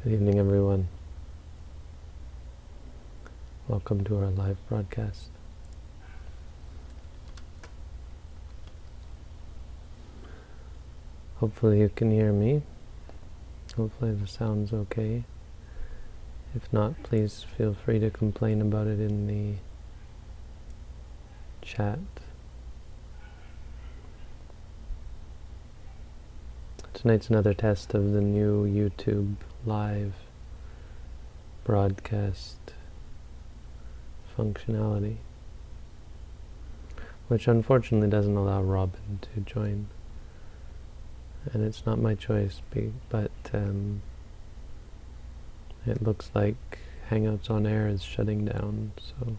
Good evening, everyone. Welcome to our live broadcast. Hopefully you can hear me. Hopefully the sound's okay. If not, please feel free to complain about it in the chat. Tonight's another test of the new YouTube live broadcast functionality, which unfortunately doesn't allow Robin to join. And it's not my choice, but it looks like Hangouts on Air is shutting down, so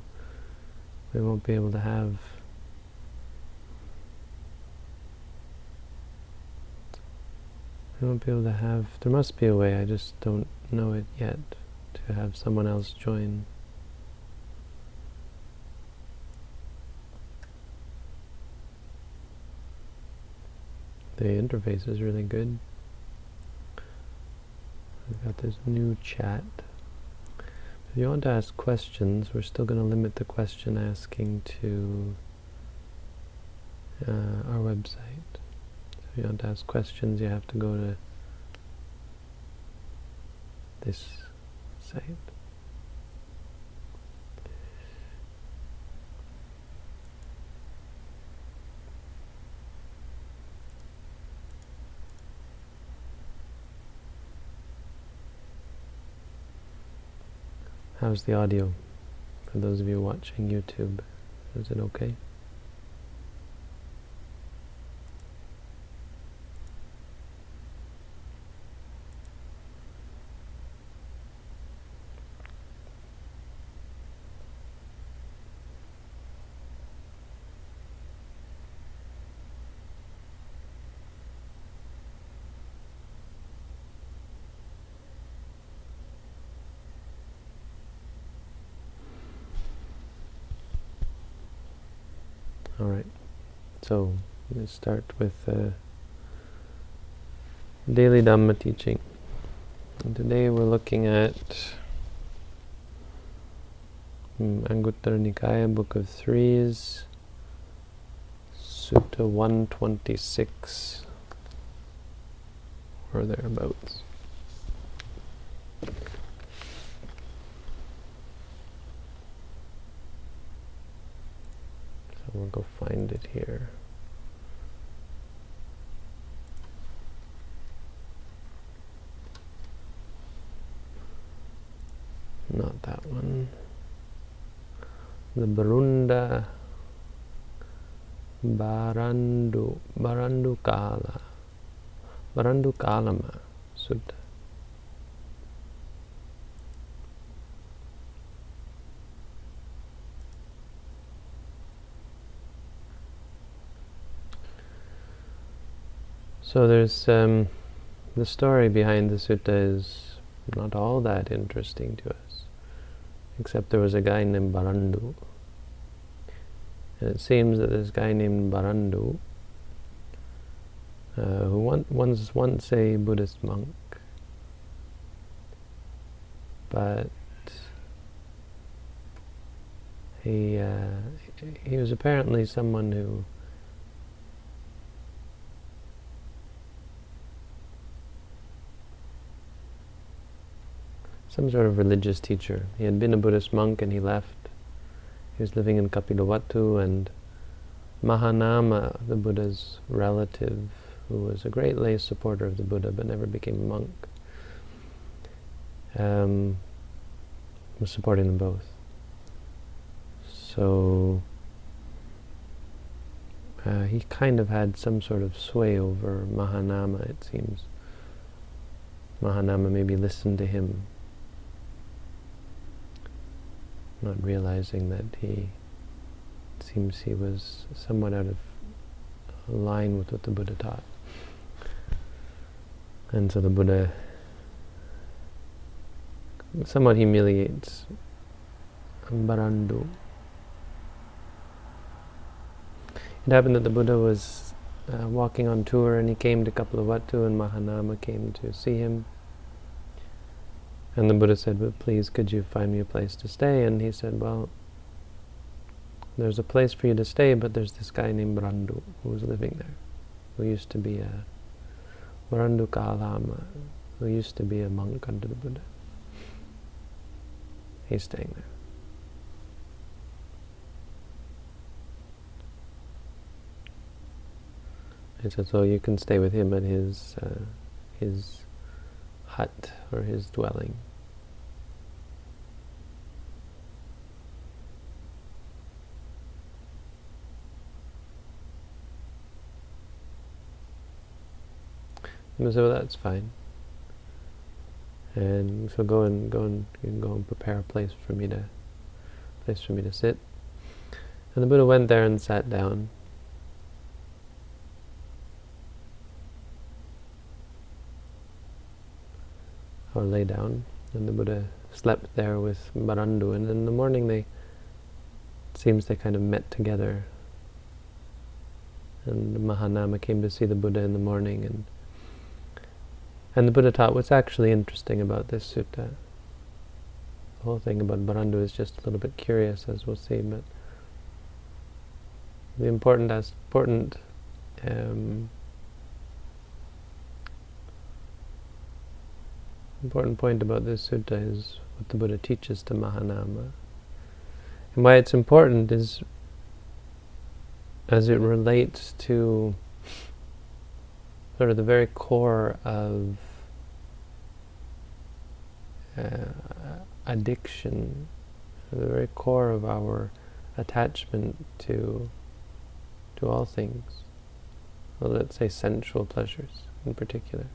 we won't be able to have there must be a way, I just don't know it yet, to have someone else join. The interface is really good. We've got this new chat. If you want to ask questions, we're still going to limit the question asking to our website. So if you want to ask questions, you have to go to this site. How's the audio for those of you watching YouTube? Is it okay? Alright, so let's start with daily Dhamma teaching. And today we're looking at Anguttara Nikaya, Book of Threes, Sutta 126, or thereabouts. We'll go find it here. Not that one. The Barandukalama Sutta. So there's the story behind the sutta is not all that interesting to us, except there was a guy named Barandu. And it seems that this guy named Barandu, who was once a Buddhist monk, but he was apparently someone who some sort of religious teacher. He had been a Buddhist monk and he left. He was living in Kapilavatthu, and Mahanama, the Buddha's relative, who was a great lay supporter of the Buddha but never became a monk, was supporting them both. So he kind of had some sort of sway over Mahanama, it seems. Mahanama maybe listened to him, not realizing that he was somewhat out of line with what the Buddha taught. And so the Buddha somewhat humiliates Barandu. It happened that the Buddha was walking on tour and he came to Kapilavatthu and Mahanama came to see him. And the Buddha said, "But please, could you find me a place to stay?" And he said, "Well, there's a place for you to stay, but there's this guy named Barandu who's living there, who used to be a Barandu Kalama, who used to be a monk under the Buddha. He's staying there." He said, "So you can stay with him at his hut or his dwelling." And I said, "Well, that's fine. And so you can go and prepare a place for me to sit." And the Buddha went there and sat down. Or lay down, and the Buddha slept there with Barandu, and in the morning it seems they kind of met together, and Mahanama came to see the Buddha in the morning, and the Buddha taught what's actually interesting about this sutta. The whole thing about Barandu is just a little bit curious, as we'll see, but the important point about this sutta is what the Buddha teaches to Mahanama. And why it's important is as it relates to sort of the very core of addiction, the very core of our attachment to all things. Well, let's say sensual pleasures in particular.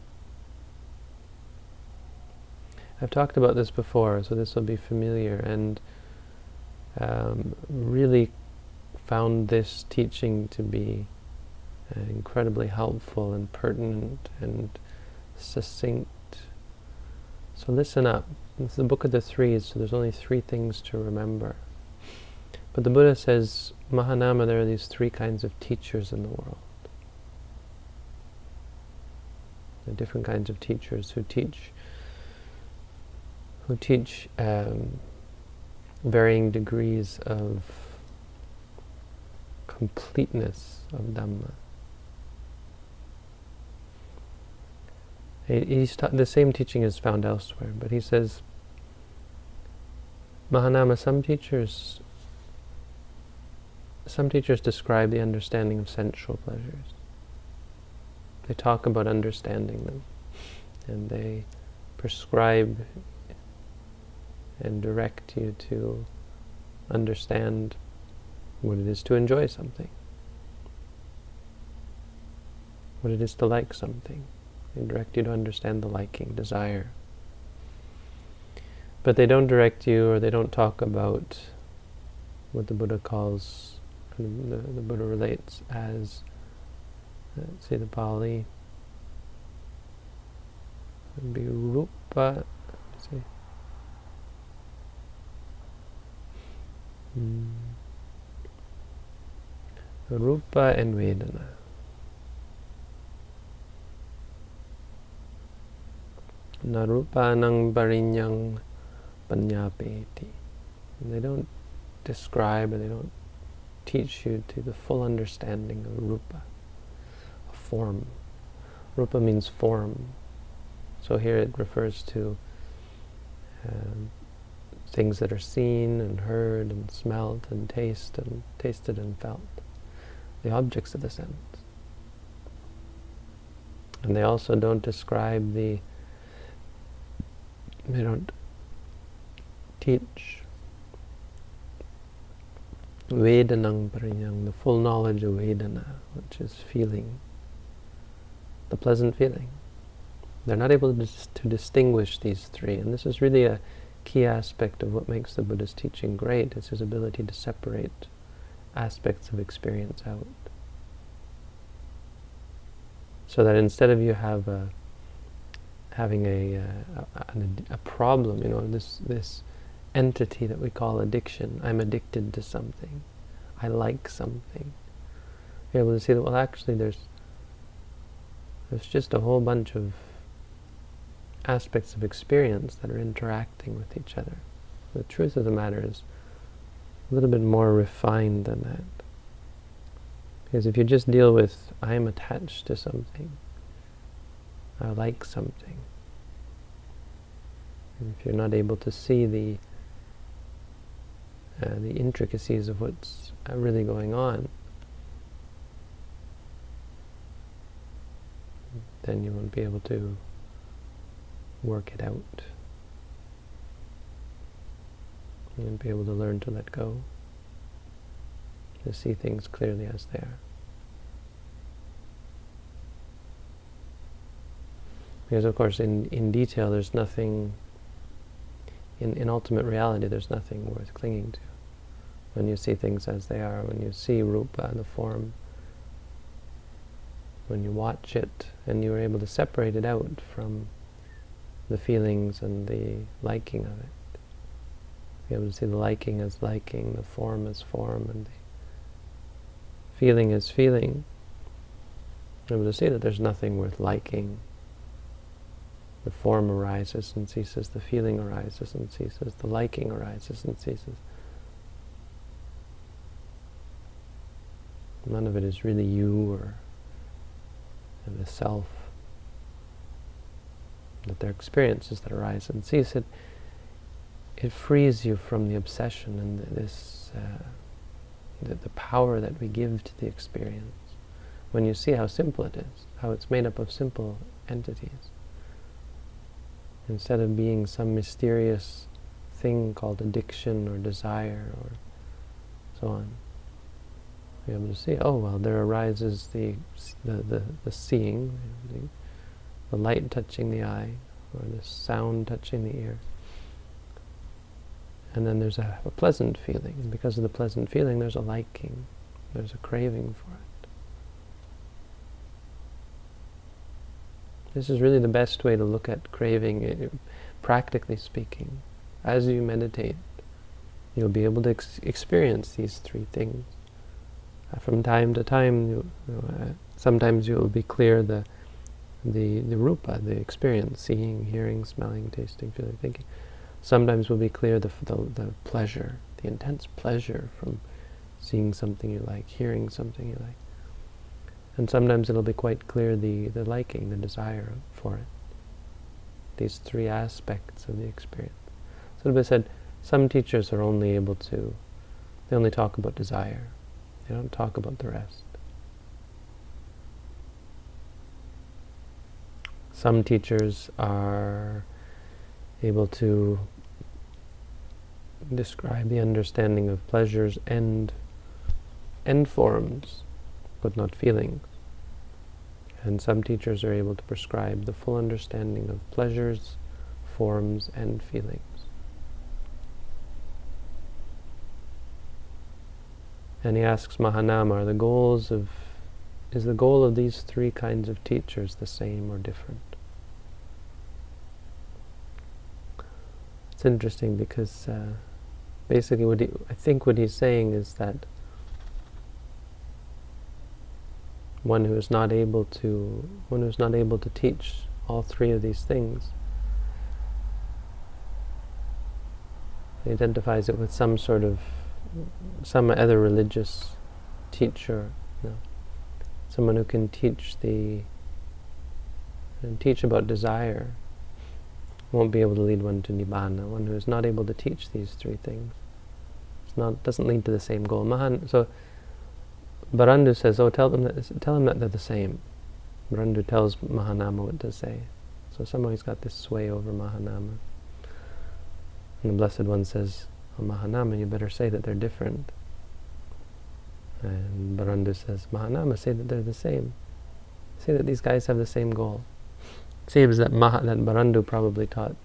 I've talked about this before, so this will be familiar, and really found this teaching to be incredibly helpful and pertinent and succinct. So listen up. This is the Book of the Threes, so there's only 3 things to remember. But the Buddha says, Mahanama, there are these 3 kinds of teachers in the world. There are different kinds of teachers who teach varying degrees of completeness of Dhamma. The same teaching is found elsewhere, but he says, Mahanama, some teachers describe the understanding of sensual pleasures. They talk about understanding them, and they prescribe and direct you to understand what it is to enjoy something, what it is to like something. They direct you to understand the liking, desire. But they don't direct you, or they don't talk about what the Buddha calls, the Buddha relates as, let's see the Pali, it would be rupa, let's see. Rupa and Vedana. Narupanang parinyang panyapeti. They don't describe, or they don't teach you to the full understanding of rupa, a form. Rupa means form. So here it refers to things that are seen and heard and smelt and tasted and felt, the objects of the sense. And they also don't describe they don't teach Vedanang parinyang, the full knowledge of Vedana, which is feeling, the pleasant feeling. They're not able to distinguish these 3, and this is really a key aspect of what makes the Buddha's teaching great, is his ability to separate aspects of experience out. So that instead of you having a problem, this entity that we call addiction, I'm addicted to something, I like something, you're able to see that, well, actually there's just a whole bunch of aspects of experience that are interacting with each other. The truth of the matter is a little bit more refined than that. Because if you just deal with, I am attached to something, I like something, and if you're not able to see the intricacies of what's really going on, then you won't be able to work it out. You won't be able to learn to let go, to see things clearly as they are. Because of course in detail there's nothing, in ultimate reality there's nothing worth clinging to. When you see things as they are, when you see rupa, the form, when you watch it and you're able to separate it out from the feelings and the liking of it. Be able to see the liking as liking, the form as form, and the feeling as feeling. Be able to see that there's nothing worth liking. The form arises and ceases, the feeling arises and ceases, the liking arises and ceases. None of it is really you or the self. That they're experiences that arise and cease. It frees you from the obsession and the power that we give to the experience. When you see how simple it is, how it's made up of simple entities, instead of being some mysterious thing called addiction or desire or so on. Be able to see, oh well, there arises the seeing, the light touching the eye, or the sound touching the ear. And then there's a pleasant feeling, and because of the pleasant feeling there's a liking, there's a craving for it. This is really the best way to look at craving, practically speaking. As you meditate, you'll be able to experience these three things. From time to time, sometimes you will be clear the rupa, the experience, seeing, hearing, smelling, tasting, feeling, thinking. Sometimes will be clear the pleasure, the intense pleasure from seeing something you like, hearing something you like. And sometimes it'll be quite clear the liking, the desire for it. These three aspects of the experience. So it'll be said, some teachers are only able to, they only talk about desire. They don't talk about the rest. Some teachers are able to describe the understanding of pleasures and forms, but not feelings. And some teachers are able to prescribe the full understanding of pleasures, forms, and feelings. And he asks Mahanama, is the goal of these three kinds of teachers the same or different? It's interesting because basically I think what he's saying is that one who is not able to teach all three of these things, he identifies it with some other religious teacher, someone who can teach about desire, won't be able to lead one to nibbana. One who is not able to teach these three things doesn't lead to the same goal. So Barandu says, tell him that they're the same. Barandu tells Mahanama what to say. So somehow he's got this sway over Mahanama. And the Blessed One says, Mahanama, you better say that they're different. And Barandu says, Mahanama, say that they're the same. Say that these guys have the same goal. It seems that Barandu probably taught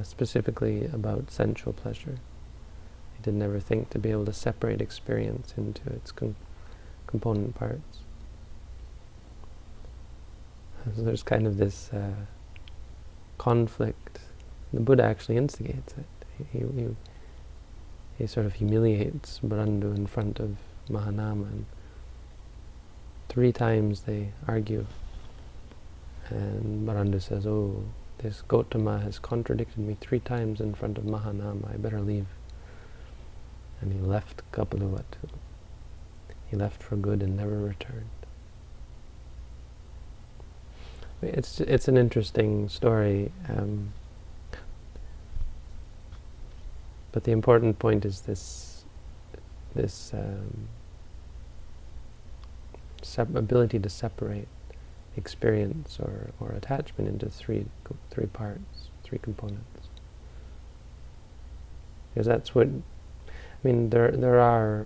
specifically about sensual pleasure. He did never think to be able to separate experience into its component parts. So there's kind of this conflict. The Buddha actually instigates it. He sort of humiliates Barandu in front of Mahanama, and 3 times they argue. And Barandu says, this Gautama has contradicted me 3 times in front of Mahanama, I better leave. And he left Kapilavatthu. He left for good and never returned. It's an interesting story, but the important point is this ability to separate experience or attachment into three parts, 3 components. Because that's what, there are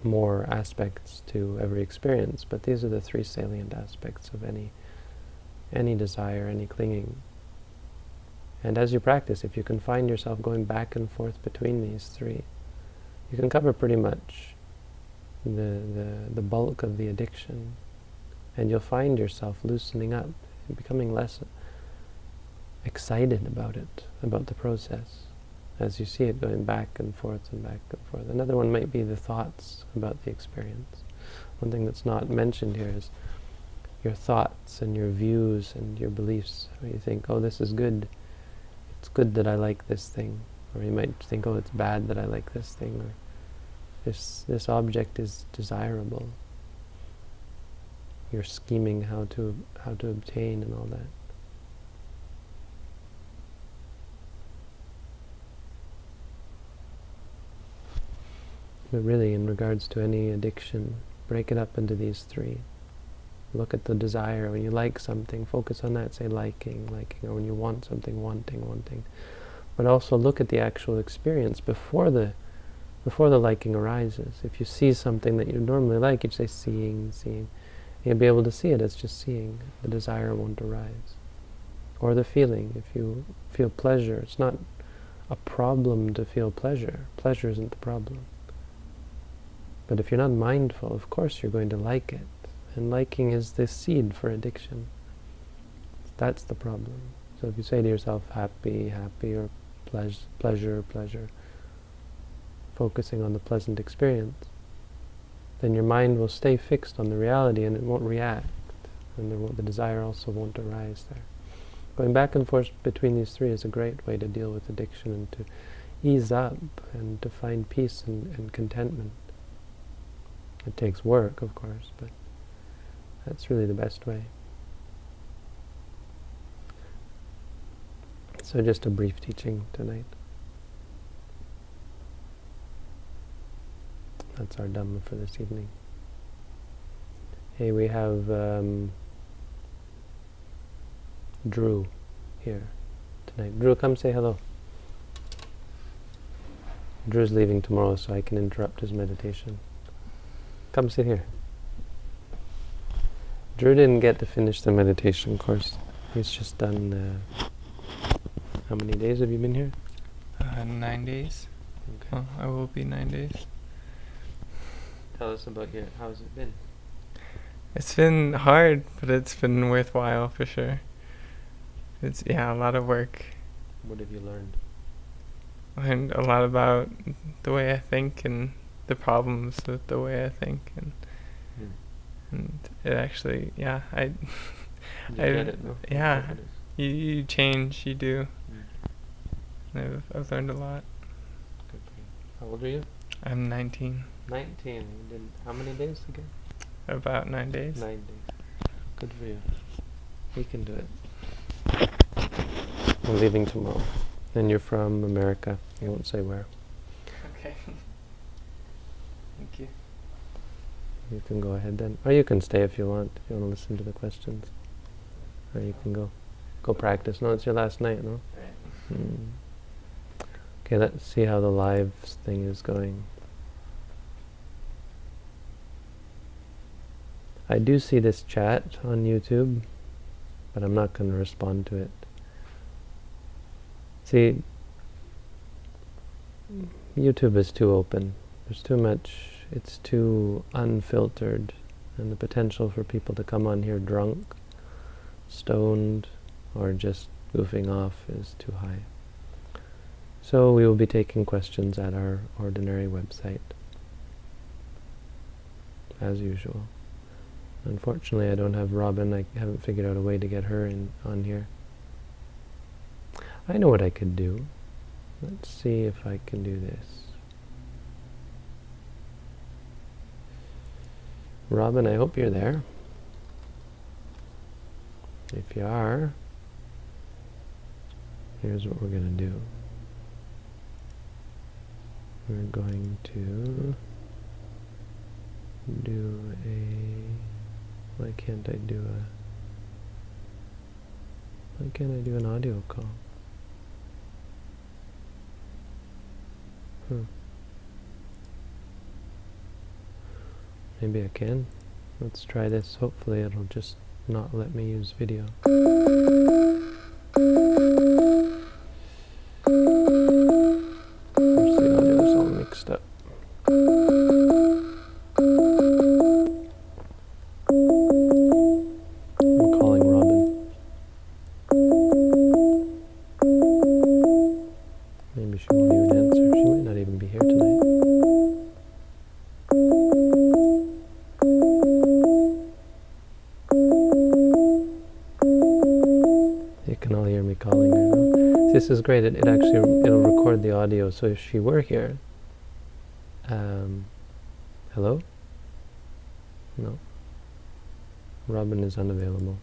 more aspects to every experience, but these are the 3 salient aspects of any desire, any clinging. And as you practice, if you can find yourself going back and forth between these 3, you can cover pretty much the bulk of the addiction, and you'll find yourself loosening up and becoming less excited about it, about the process, as you see it going back and forth and back and forth. Another one might be the thoughts about the experience. One thing that's not mentioned here is your thoughts and your views and your beliefs. Where you think, oh, this is good. It's good that I like this thing. Or you might think, oh, it's bad that I like this thing. Or this object is desirable. You're scheming how to obtain and all that. But really, in regards to any addiction, break it up into these 3. Look at the desire. When you like something, focus on that, say liking, or when you want something, wanting. But also look at the actual experience before the liking arises. If you see something that you normally like, you'd say seeing. You'll be able to see it as just seeing. The desire won't arise. Or the feeling. If you feel pleasure, it's not a problem to feel pleasure. Pleasure isn't the problem. But if you're not mindful, of course you're going to like it. And liking is the seed for addiction. That's the problem. So if you say to yourself, happy, or pleasure, focusing on the pleasant experience, then your mind will stay fixed on the reality and it won't react. And the desire also won't arise there. Going back and forth between these 3 is a great way to deal with addiction and to ease up and to find peace and contentment. It takes work, of course, but that's really the best way. So just a brief teaching tonight. That's our Dhamma for this evening. Hey, we have Drew here tonight. Drew, come say hello. Drew's leaving tomorrow, so I can interrupt his meditation. Come sit here. Drew didn't get to finish the meditation course. He's just done... how many days have you been here? 9 days. Okay. Well, I will be 9 days. Tell us about how's it been? It's been hard, but it's been worthwhile for sure. It's, a lot of work. What have you learned? Learned a lot about the way I think and the problems with the way I think, and it actually, I get it, no? you change, you do. And I've learned a lot. Good for you. How old are you? I'm 19. 19. You did how many days again? About 9 days. 9 days. Good for you. We can do it. I'm leaving tomorrow. And you're from America. You won't say where. Okay. Thank you. You can go ahead then. Or you can stay if you want to listen to the questions. Or you can go practice. No, it's your last night, no? Right. Okay, let's see how the live thing is going. I do see this chat on YouTube, but I'm not going to respond to it. See, YouTube is too open. There's too much, it's too unfiltered, and the potential for people to come on here drunk, stoned, or just goofing off is too high. So we will be taking questions at our ordinary website, as usual. Unfortunately, I don't have Robin. I haven't figured out a way to get her on here. I know what I could do. Let's see if I can do this. Robin, I hope you're there. If you are, here's what we're going to do. We're going to do why can't I do an audio call? Maybe I can. Let's try this. Hopefully it'll just not let me use video. There's the audio's all mixed up. I'm calling Robin. Maybe she won't even answer. She might not even be here tonight. You can all hear me calling her now. This is great. It'll record the audio. So if she were here, hello? No. Robin is unavailable.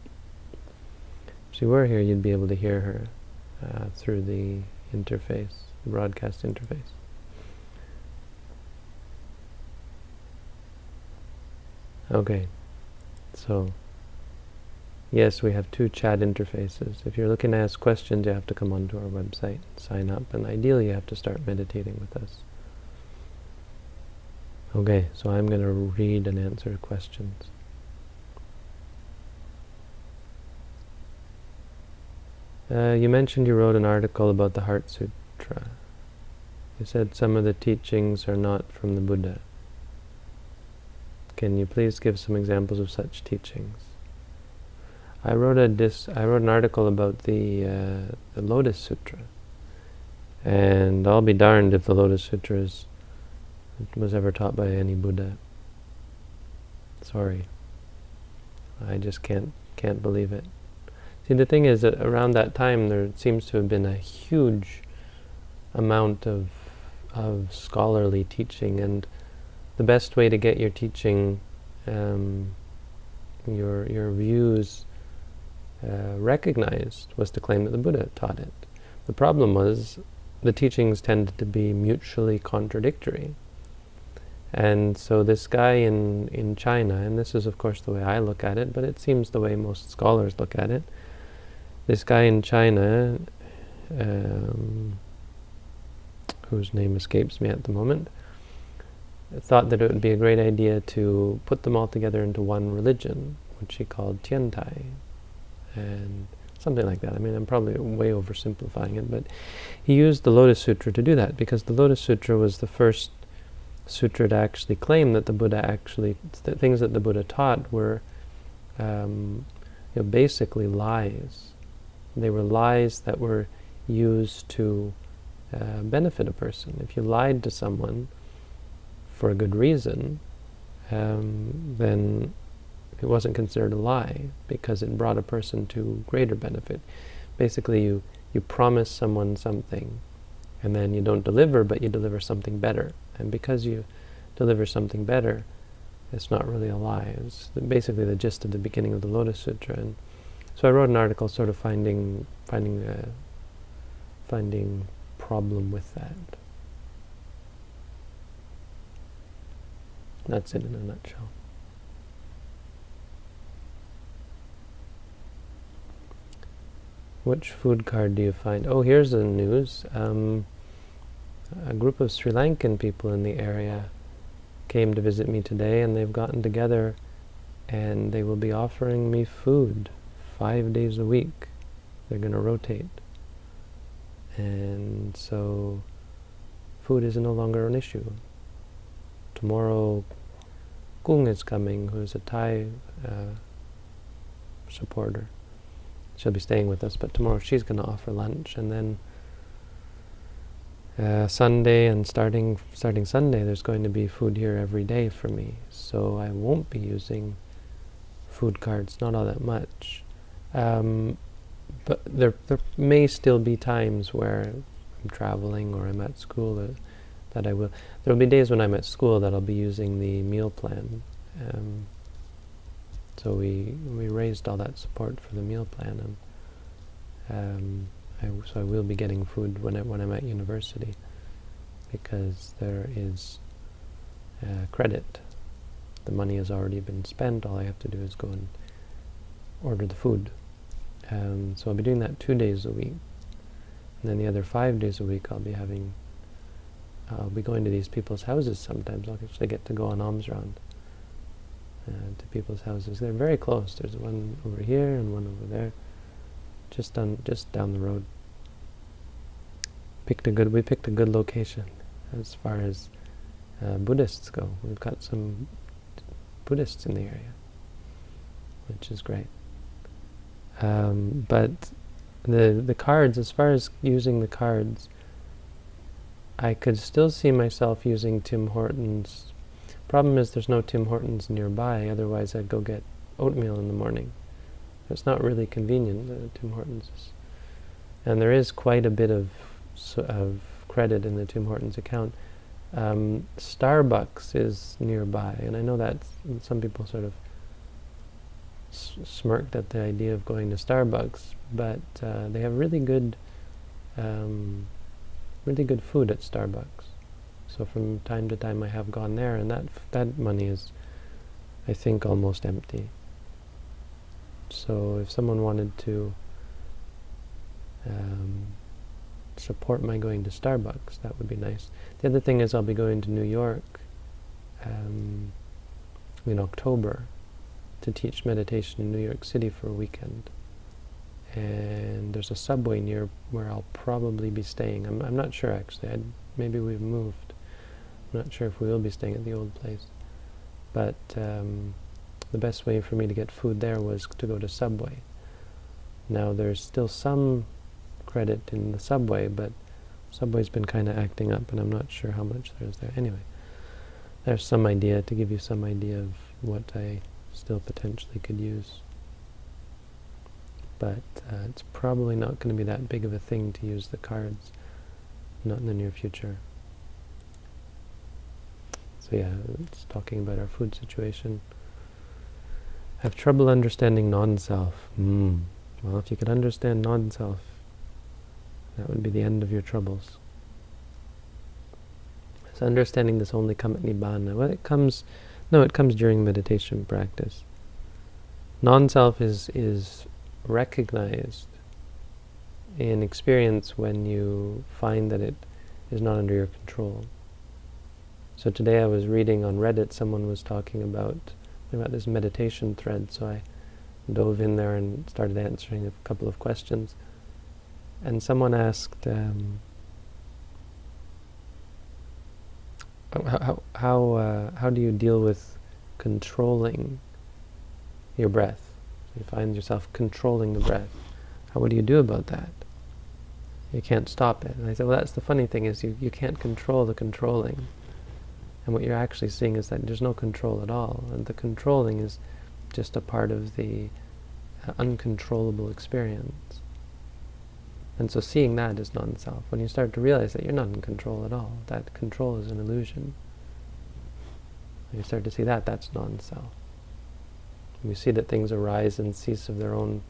If she were here, you'd be able to hear her through the interface, the broadcast interface. Okay, so yes, we have two chat interfaces. If you're looking to ask questions, you have to come onto our website, sign up, and ideally you have to start meditating with us. Okay, so I'm going to read and answer questions. You mentioned you wrote an article about the Heart Sutra. You said some of the teachings are not from the Buddha. Can you please give some examples of such teachings? I wrote an article about the Lotus Sutra, and I'll be darned if the Lotus Sutra was ever taught by any Buddha. Sorry, I just can't believe it. See, the thing is that around that time there seems to have been a huge amount of scholarly teaching, and the best way to get your teaching, your views recognized was to claim that the Buddha taught it. The problem was the teachings tended to be mutually contradictory. And so this guy in China, and this is of course the way I look at it, but it seems the way most scholars look at it, this guy in China, whose name escapes me at the moment, thought that it would be a great idea to put them all together into one religion, which he called Tiantai, and something like that. I mean, I'm probably way oversimplifying it, but he used the Lotus Sutra to do that, because the Lotus Sutra was the first sutra to actually claim that the Buddha the things that the Buddha taught were basically lies. They were lies that were used to benefit a person. If you lied to someone for a good reason, then it wasn't considered a lie, because it brought a person to greater benefit. Basically, you promise someone something, and then you don't deliver, but you deliver something better. And because you deliver something better, it's not really a lie. It's basically the gist of the beginning of the Lotus Sutra. And so I wrote an article sort of finding problem with that. That's it in a nutshell. Which food card do you find? Oh, here's the news. A group of Sri Lankan people in the area came to visit me today, and they've gotten together and they will be offering me food 5 days a week. They're going to rotate. And so food is no longer an issue. Tomorrow Kung is coming, who's a Thai supporter. She'll be staying with us, but tomorrow she's going to offer lunch, and then Sunday and starting Sunday, there's going to be food here every day for me. So I won't be using food cards, not all that much. But there may still be times where I'm traveling or I'm at school that I will. There will be days when I'm at school that I'll be using the meal plan. So we raised all that support for the meal plan, and so I will be getting food when I'm at university, because there is credit. The money has already been spent. All I have to do is go and order the food. So I'll be doing that 2 days a week, and then the other 5 days a week I'll be going to these people's houses sometimes. I'll actually get to go on alms round to people's houses. They're very close. There's one over here and one over there, just down the road. We picked a good location as far as Buddhists go. We've got some Buddhists in the area, which is great. But the cards, as far as using the cards, I could still see myself using Tim Hortons. Problem is there's no Tim Hortons nearby, otherwise I'd go get oatmeal in the morning. It's not really convenient, Tim Hortons is. And there is quite a bit of credit in the Tim Hortons account. Starbucks is nearby, and I know that some people sort of smirked at the idea of going to Starbucks, but they have really good food at Starbucks. So from time to time I have gone there, and that money is, I think, almost empty. So if someone wanted to support my going to Starbucks, that would be nice. The other thing is I'll be going to New York in October to teach meditation in New York City for a weekend. And there's a subway near where I'll probably be staying. I'm not sure actually. Maybe we've moved. I'm not sure if we will be staying at the old place. But the best way for me to get food there was to go to Subway. Now there's still some credit in the Subway, but Subway's been kind of acting up, and I'm not sure how much there is there. Anyway, there's some idea, to give you some idea of what I still potentially could use. But it's probably not going to be that big of a thing to use the cards, not in the near future. So yeah, it's talking about our food situation. I have trouble understanding non-self. Well, if you could understand non-self, that would be the end of your troubles. So understanding this only come at Nibbana. Well, it comes during meditation practice. Non-self is recognized in experience when you find that it is not under your control. So today I was reading on Reddit, someone was talking about this meditation thread, so I dove in there and started answering a couple of questions. And someone asked, how do you deal with controlling your breath? You find yourself controlling the breath. What do you do about that? You can't stop it. And I said, well, that's the funny thing, is you can't control the controlling. And what you're actually seeing is that there's no control at all. And the controlling is just a part of the uncontrollable experience. And so seeing that is non-self. When you start to realize that you're not in control at all, that control is an illusion. When you start to see that, that's non-self. When you see that things arise and cease of their own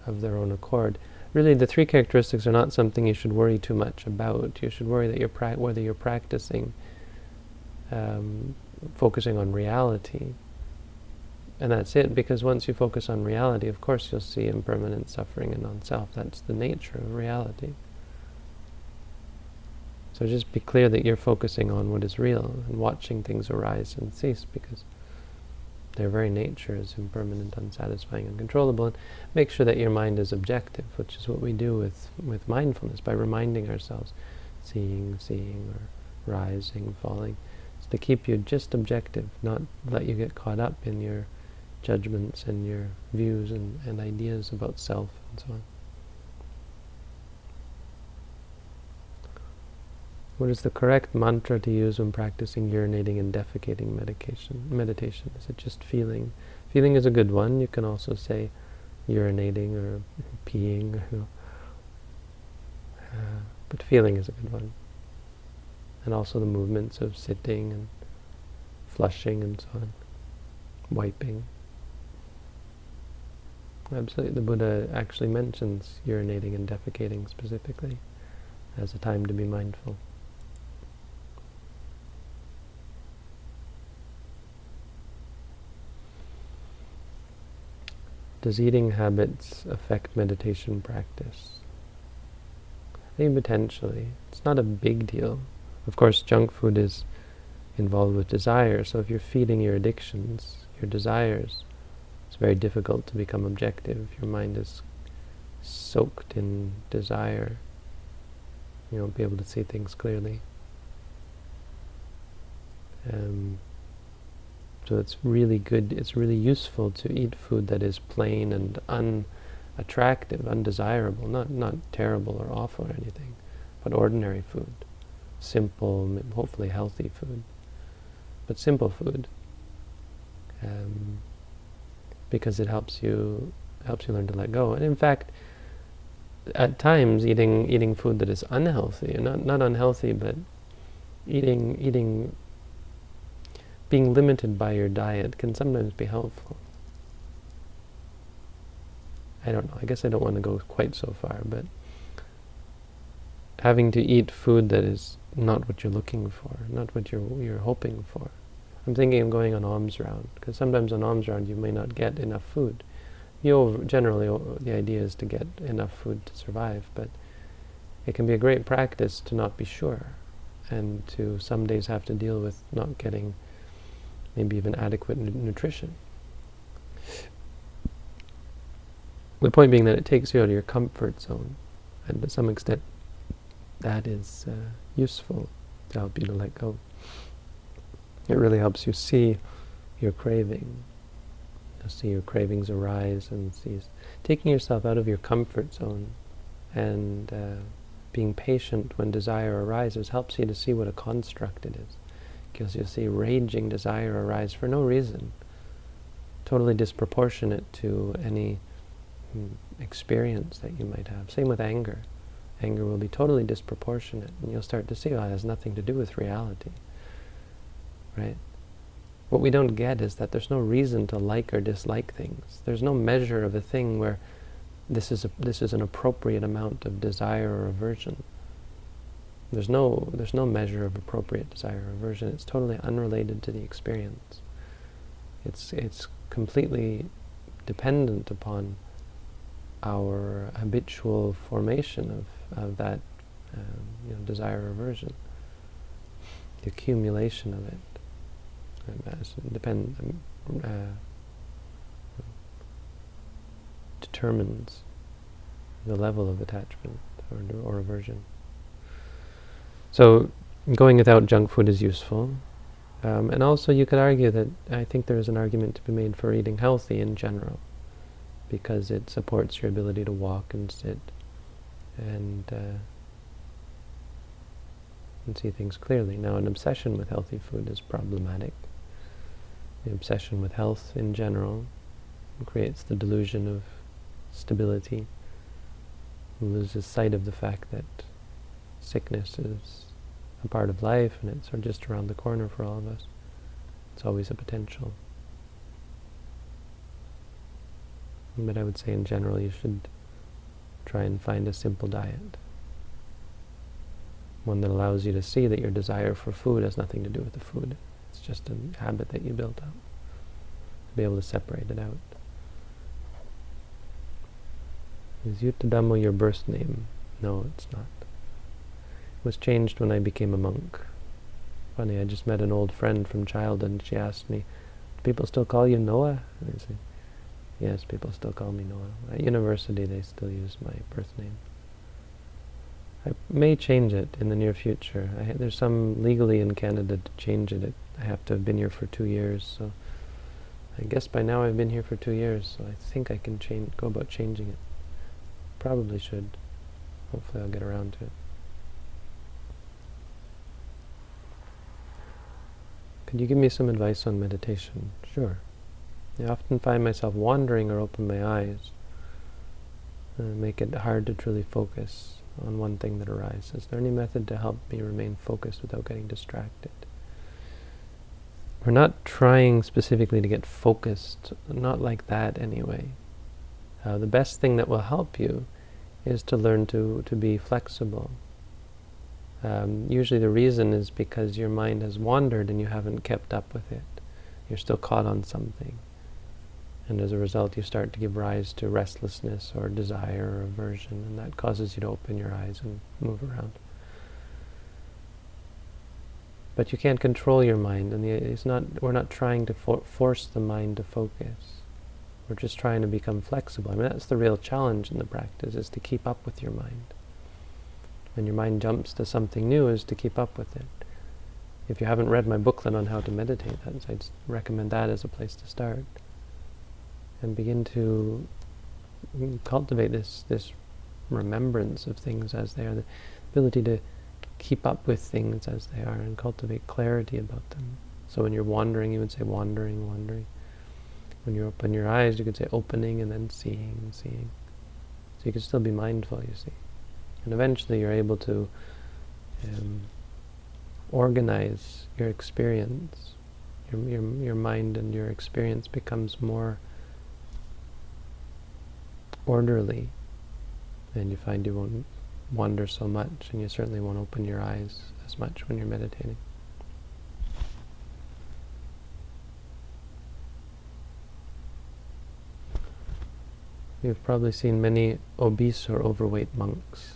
accord. Really, the three characteristics are not something you should worry too much about. You should worry that whether you're practicing, focusing on reality. And that's it, because once you focus on reality, of course you'll see impermanent suffering and non-self. That's the nature of reality. So just be clear that you're focusing on what is real and watching things arise and cease, because their very nature is impermanent, unsatisfying, uncontrollable. And make sure that your mind is objective, which is what we do with mindfulness, by reminding ourselves, seeing, or rising, falling. It's to keep you just objective, not let you get caught up in your judgments and your views and ideas about self and so on. What is the correct mantra to use when practicing urinating and defecating meditation? Is it just feeling? Feeling is a good one. You can also say urinating or peeing, but feeling is a good one. And also the movements of sitting and flushing and so on, wiping. Absolutely, the Buddha actually mentions urinating and defecating specifically as a time to be mindful. Does eating habits affect meditation practice? I think potentially. It's not a big deal. Of course, junk food is involved with desire, so if you're feeding your addictions, your desires, it's very difficult to become objective. Your mind is soaked in desire. You won't be able to see things clearly. So it's really good, it's really useful to eat food that is plain and unattractive, undesirable, not terrible or awful or anything, but ordinary food. Simple, hopefully healthy food. But simple food. Because it helps you learn to let go. And in fact, at times eating food that is unhealthy, and not unhealthy, but eating being limited by your diet can sometimes be helpful. I don't know, I guess I don't want to go quite so far, but having to eat food that is not what you're looking for, not what you're hoping for. I'm thinking of going on alms round, because sometimes on alms round you may not get enough food. Generally, the idea is to get enough food to survive, but it can be a great practice to not be sure, and to some days have to deal with not getting maybe even adequate nutrition. The point being that it takes you out of your comfort zone, and to some extent that is useful to help you to let go. It really helps you see your craving. You'll see your cravings arise, and taking yourself out of your comfort zone and being patient when desire arises helps you to see what a construct it is. Because you'll see raging desire arise for no reason, totally disproportionate to any experience that you might have. Same with anger. Anger will be totally disproportionate, and you'll start to see, it has nothing to do with reality. Right? What we don't get is that there's no reason to like or dislike things. There's no measure of a thing where this is an appropriate amount of desire or aversion. There's no measure of appropriate desire or aversion. It's totally unrelated to the experience. It's completely dependent upon our habitual formation of that desire or aversion, the accumulation of it. Determines the level of attachment or aversion. So going without junk food is useful. And also you could argue that I think there is an argument to be made for eating healthy in general, because it supports your ability to walk and sit and see things clearly. Now, an obsession with healthy food is problematic. The obsession with health in general creates the delusion of stability. One loses sight of the fact that sickness is a part of life, and it's just around the corner for all of us. It's always a potential. But I would say in general you should try and find a simple diet. One that allows you to see that your desire for food has nothing to do with the food. It's just a habit that you built up. Be able to separate it out. Is Yuttadhammo your birth name? No, it's not. It was changed when I became a monk. Funny, I just met an old friend from childhood, and she asked me, "Do people still call you Noah?" And I said, "Yes, people still call me Noah." At university, they still use my birth name. I may change it in the near future. There's some legally in Canada to change it. I have to have been here for 2 years, so I guess by now I've been here for 2 years, so I think I can go about changing it. Probably should. Hopefully I'll get around to it. Could you give me some advice on meditation? Sure. I often find myself wandering or open my eyes. make it hard to truly focus on one thing that arises. Is there any method to help me remain focused without getting distracted? We're not trying specifically to get focused, not like that anyway. The best thing that will help you is to learn to be flexible. Usually the reason is because your mind has wandered and you haven't kept up with it. You're still caught on something. And as a result, you start to give rise to restlessness or desire or aversion, and that causes you to open your eyes and move around. But you can't control your mind, and we're not trying to force the mind to focus. We're just trying to become flexible. I mean, that's the real challenge in the practice, is to keep up with your mind. When your mind jumps to something new, is to keep up with it. If you haven't read my booklet on how to meditate, I'd recommend that as a place to start. And begin to cultivate this remembrance of things as they are, the ability to keep up with things as they are and cultivate clarity about them. So when you're wandering, you would say wandering, wandering. When you open your eyes, you could say opening and then seeing, seeing. So you can still be mindful, you see. And eventually you're able to organize your experience. Your mind and your experience becomes more orderly, and you find you won't wander so much, and you certainly won't open your eyes as much when you're meditating. You've probably seen many obese or overweight monks.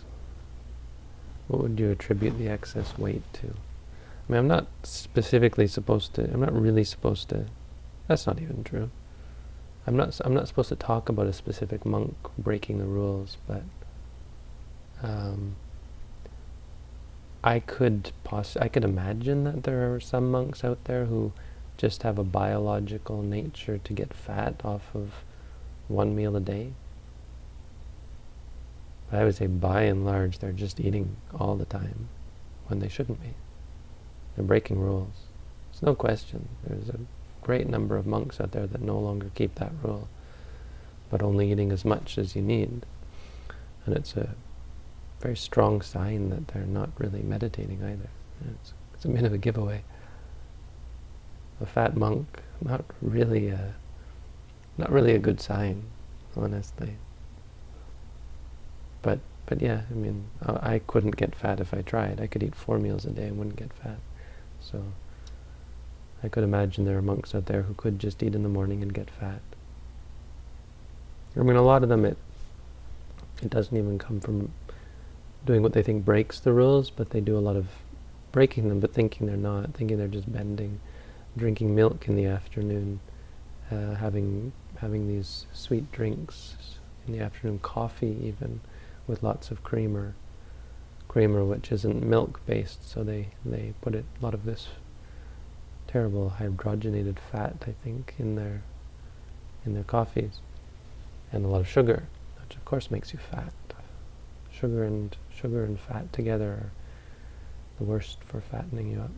What would you attribute the excess weight to? I mean, I'm not really supposed to, that's not even true. I'm not supposed to talk about a specific monk breaking the rules, but I could imagine that there are some monks out there who just have a biological nature to get fat off of one meal a day. But I would say by and large they're just eating all the time when they shouldn't be. They're breaking rules. There's no question. There's a great number of monks out there that no longer keep that rule, but only eating as much as you need. And it's a very strong sign that they're not really meditating either. It's a bit of a giveaway. A fat monk, not really a good sign, honestly. But yeah, I mean, I couldn't get fat if I tried. I could eat 4 meals a day and wouldn't get fat. So I could imagine there are monks out there who could just eat in the morning and get fat. I mean, a lot of them, it doesn't even come from doing what they think breaks the rules, but they do a lot of breaking them, but thinking they're not, thinking they're just bending, drinking milk in the afternoon, having these sweet drinks in the afternoon, coffee even, with lots of creamer which isn't milk-based, so they put a lot of this terrible hydrogenated fat, I think, in their coffees, and a lot of sugar, which of course makes you fat. Sugar and fat together are the worst for fattening you up.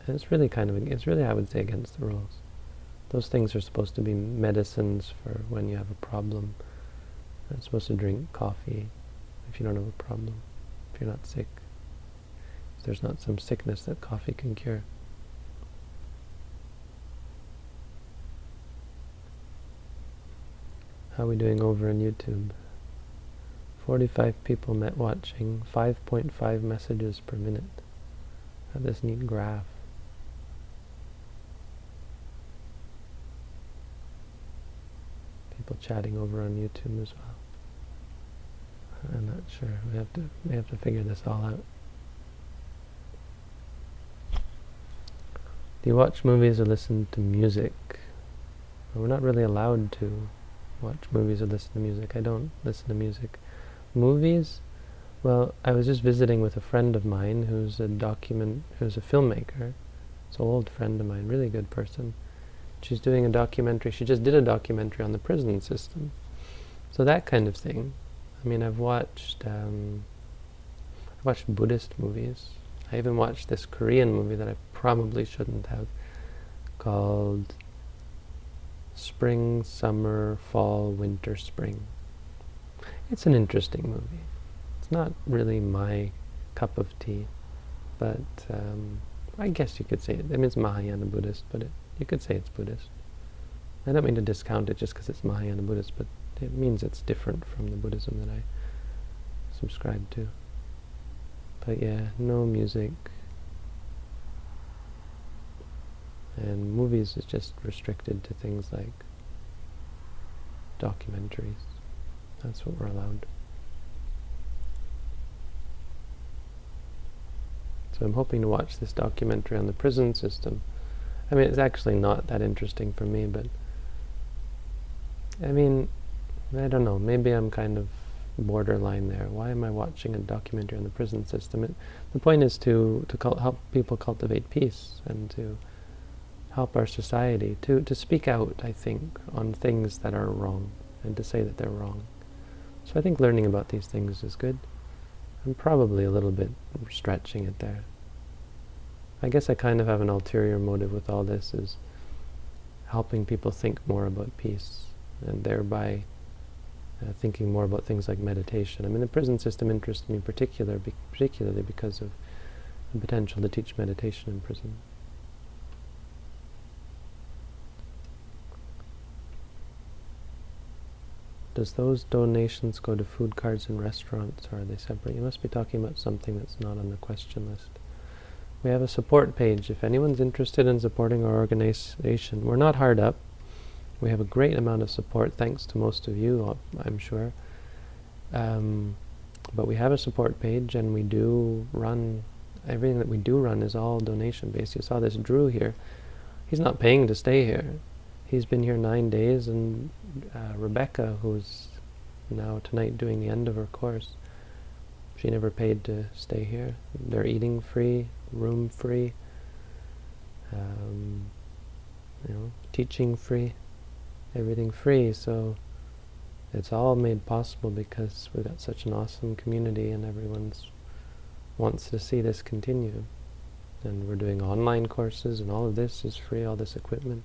And it's really I would say, against the rules. Those things are supposed to be medicines for when you have a problem. You're not supposed to drink coffee if you don't have a problem, if you're not sick, if there's not some sickness that coffee can cure. How are we doing over on YouTube? 45 people met watching, 5.5 messages per minute. Have this neat graph. People chatting over on YouTube as well. I'm not sure. We have to figure this all out. Do you watch movies or listen to music? Well, we're not really allowed to watch movies or listen to music. I don't listen to music. Movies? Well, I was just visiting with a friend of mine who's a filmmaker. It's an old friend of mine, really good person. She's doing a documentary. She just did a documentary on the prison system. So that kind of thing. I mean, I've watched Buddhist movies. I even watched this Korean movie that I probably shouldn't have, called Spring, Summer, Fall, Winter, Spring. It's an interesting movie. It's not really my cup of tea, but I guess you could say it. I mean, it's Mahayana Buddhist, but you could say it's Buddhist. I don't mean to discount it just because it's Mahayana Buddhist, but it means it's different from the Buddhism that I subscribe to. But yeah, no music. And movies is just restricted to things like documentaries. That's what we're allowed. So I'm hoping to watch this documentary on the prison system. I mean, it's actually not that interesting for me, but I mean, I don't know, maybe I'm kind of borderline there. Why am I watching a documentary on the prison system? The point is to help people cultivate peace and to help our society, to speak out, I think, on things that are wrong and to say that they're wrong. So I think learning about these things is good. I'm probably a little bit stretching it there. I guess I kind of have an ulterior motive with all this, is helping people think more about peace and thereby thinking more about things like meditation. I mean, the prison system interests me particularly because of the potential to teach meditation in prison. Does those donations go to food cards and restaurants, or are they separate? You must be talking about something that's not on the question list. We have a support page. If anyone's interested in supporting our organization, we're not hard up. We have a great amount of support, thanks to most of you, I'm sure. But we have a support page, and we do run, everything that we do run is all donation-based. You saw this Drew here. He's not paying to stay here. He's been here 9 days, and Rebecca, who's now tonight doing the end of her course, she never paid to stay here. They're eating free, room free, teaching free, everything free. So it's all made possible because we've got such an awesome community, and everyone wants to see this continue. And we're doing online courses, and all of this is free, all this equipment.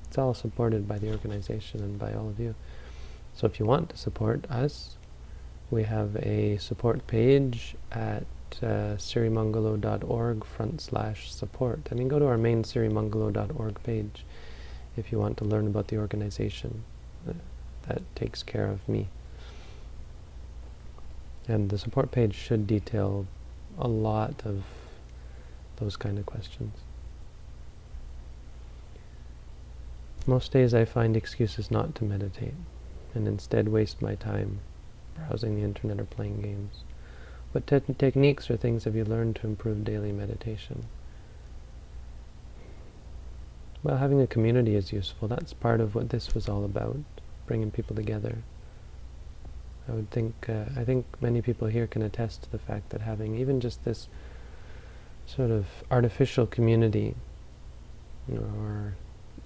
It's all supported by the organization and by all of you. So if you want to support us, we have a support page at sirimangalo.org/support. I mean, go to our main sirimangalo.org page if you want to learn about the organization. That takes care of me. And the support page should detail a lot of those kind of questions. Most days I find excuses not to meditate, and instead waste my time browsing the internet or playing games. What techniques or things have you learned to improve daily meditation? Well, having a community is useful. That's part of what this was all about, bringing people together. I think many people here can attest to the fact that having even just this sort of artificial community, or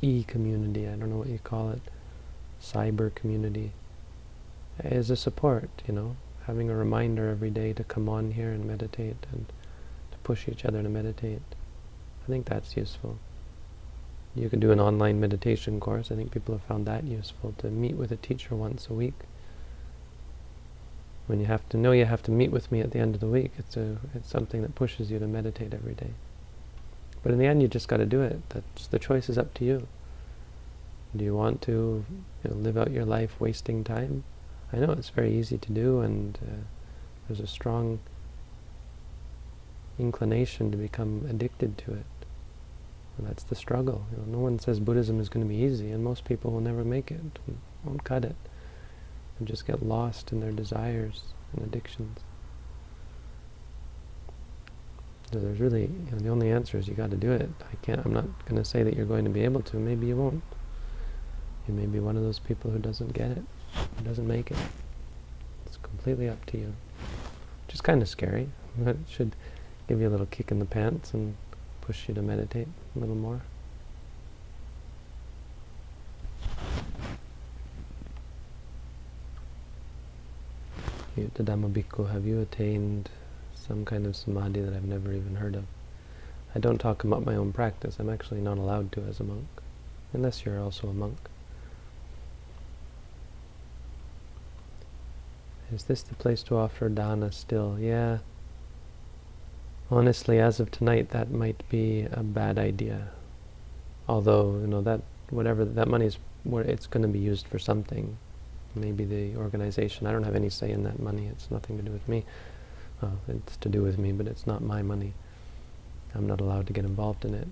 e-community, I don't know what you call it, cyber community, is a support, having a reminder every day to come on here and meditate and to push each other to meditate. I think that's useful. You could do an online meditation course. I think people have found that useful, to meet with a teacher once a week. When you have to know you have to meet with me at the end of the week, it's something that pushes you to meditate every day. But in the end, you just got to do it. The choice is up to you. Do you want to live out your life wasting time? I know it's very easy to do, and there's a strong inclination to become addicted to it. And that's the struggle. No one says Buddhism is going to be easy, and most people will never make it, won't cut it, and just get lost in their desires and addictions. So there's really, the only answer is you got to do it. I'm not going to say that you're going to be able to. Maybe you won't. You may be one of those people who doesn't get it, who doesn't make it. It's completely up to you. Which is kind of scary, but it should give you a little kick in the pants and push you to meditate a little more. Yuttadhamma Bhikkhu, have you attained some kind of samadhi that I've never even heard of? I don't talk about my own practice. I'm actually not allowed to as a monk, unless you're also a monk. Is this the place to offer dana still? Yeah. Honestly, as of tonight, that might be a bad idea. Although, that whatever that money is, it's going to be used for something. Maybe the organization. I don't have any say in that money. It's nothing to do with me. Well, it's to do with me, but it's not my money. I'm not allowed to get involved in it.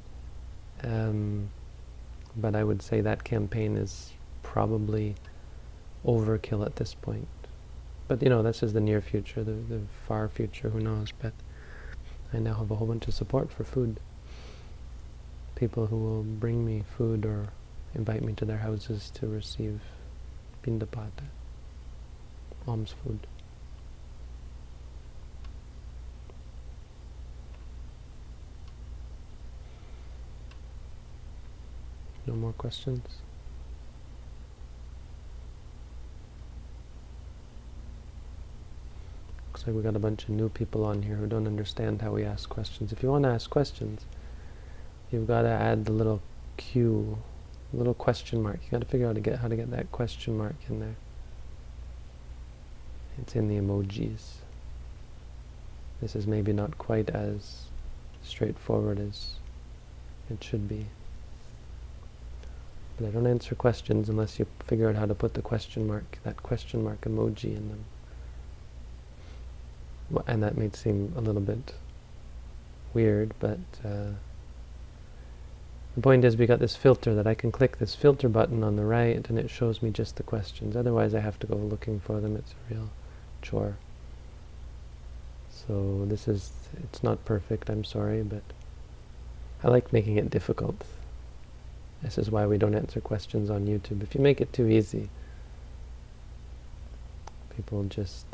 But I would say that campaign is probably overkill at this point. But this is the near future, the far future, who knows. But I now have a whole bunch of support for food. People who will bring me food or invite me to their houses to receive pindapata, alms food. No more questions? Looks like we got a bunch of new people on here who don't understand how we ask questions. If you want to ask questions, you've got to add the little Q, little question mark. You got to figure out how to get that question mark in there. It's in the emojis. This is maybe not quite as straightforward as it should be. But I don't answer questions unless you figure out how to put the question mark, that question mark emoji in them. And that may seem a little bit weird, but the point is we got this filter that I can click this filter button on the right and it shows me just the questions. Otherwise I have to go looking for them. It's a real chore. So it's not perfect, I'm sorry, but I like making it difficult. This is why we don't answer questions on YouTube. If you make it too easy, people just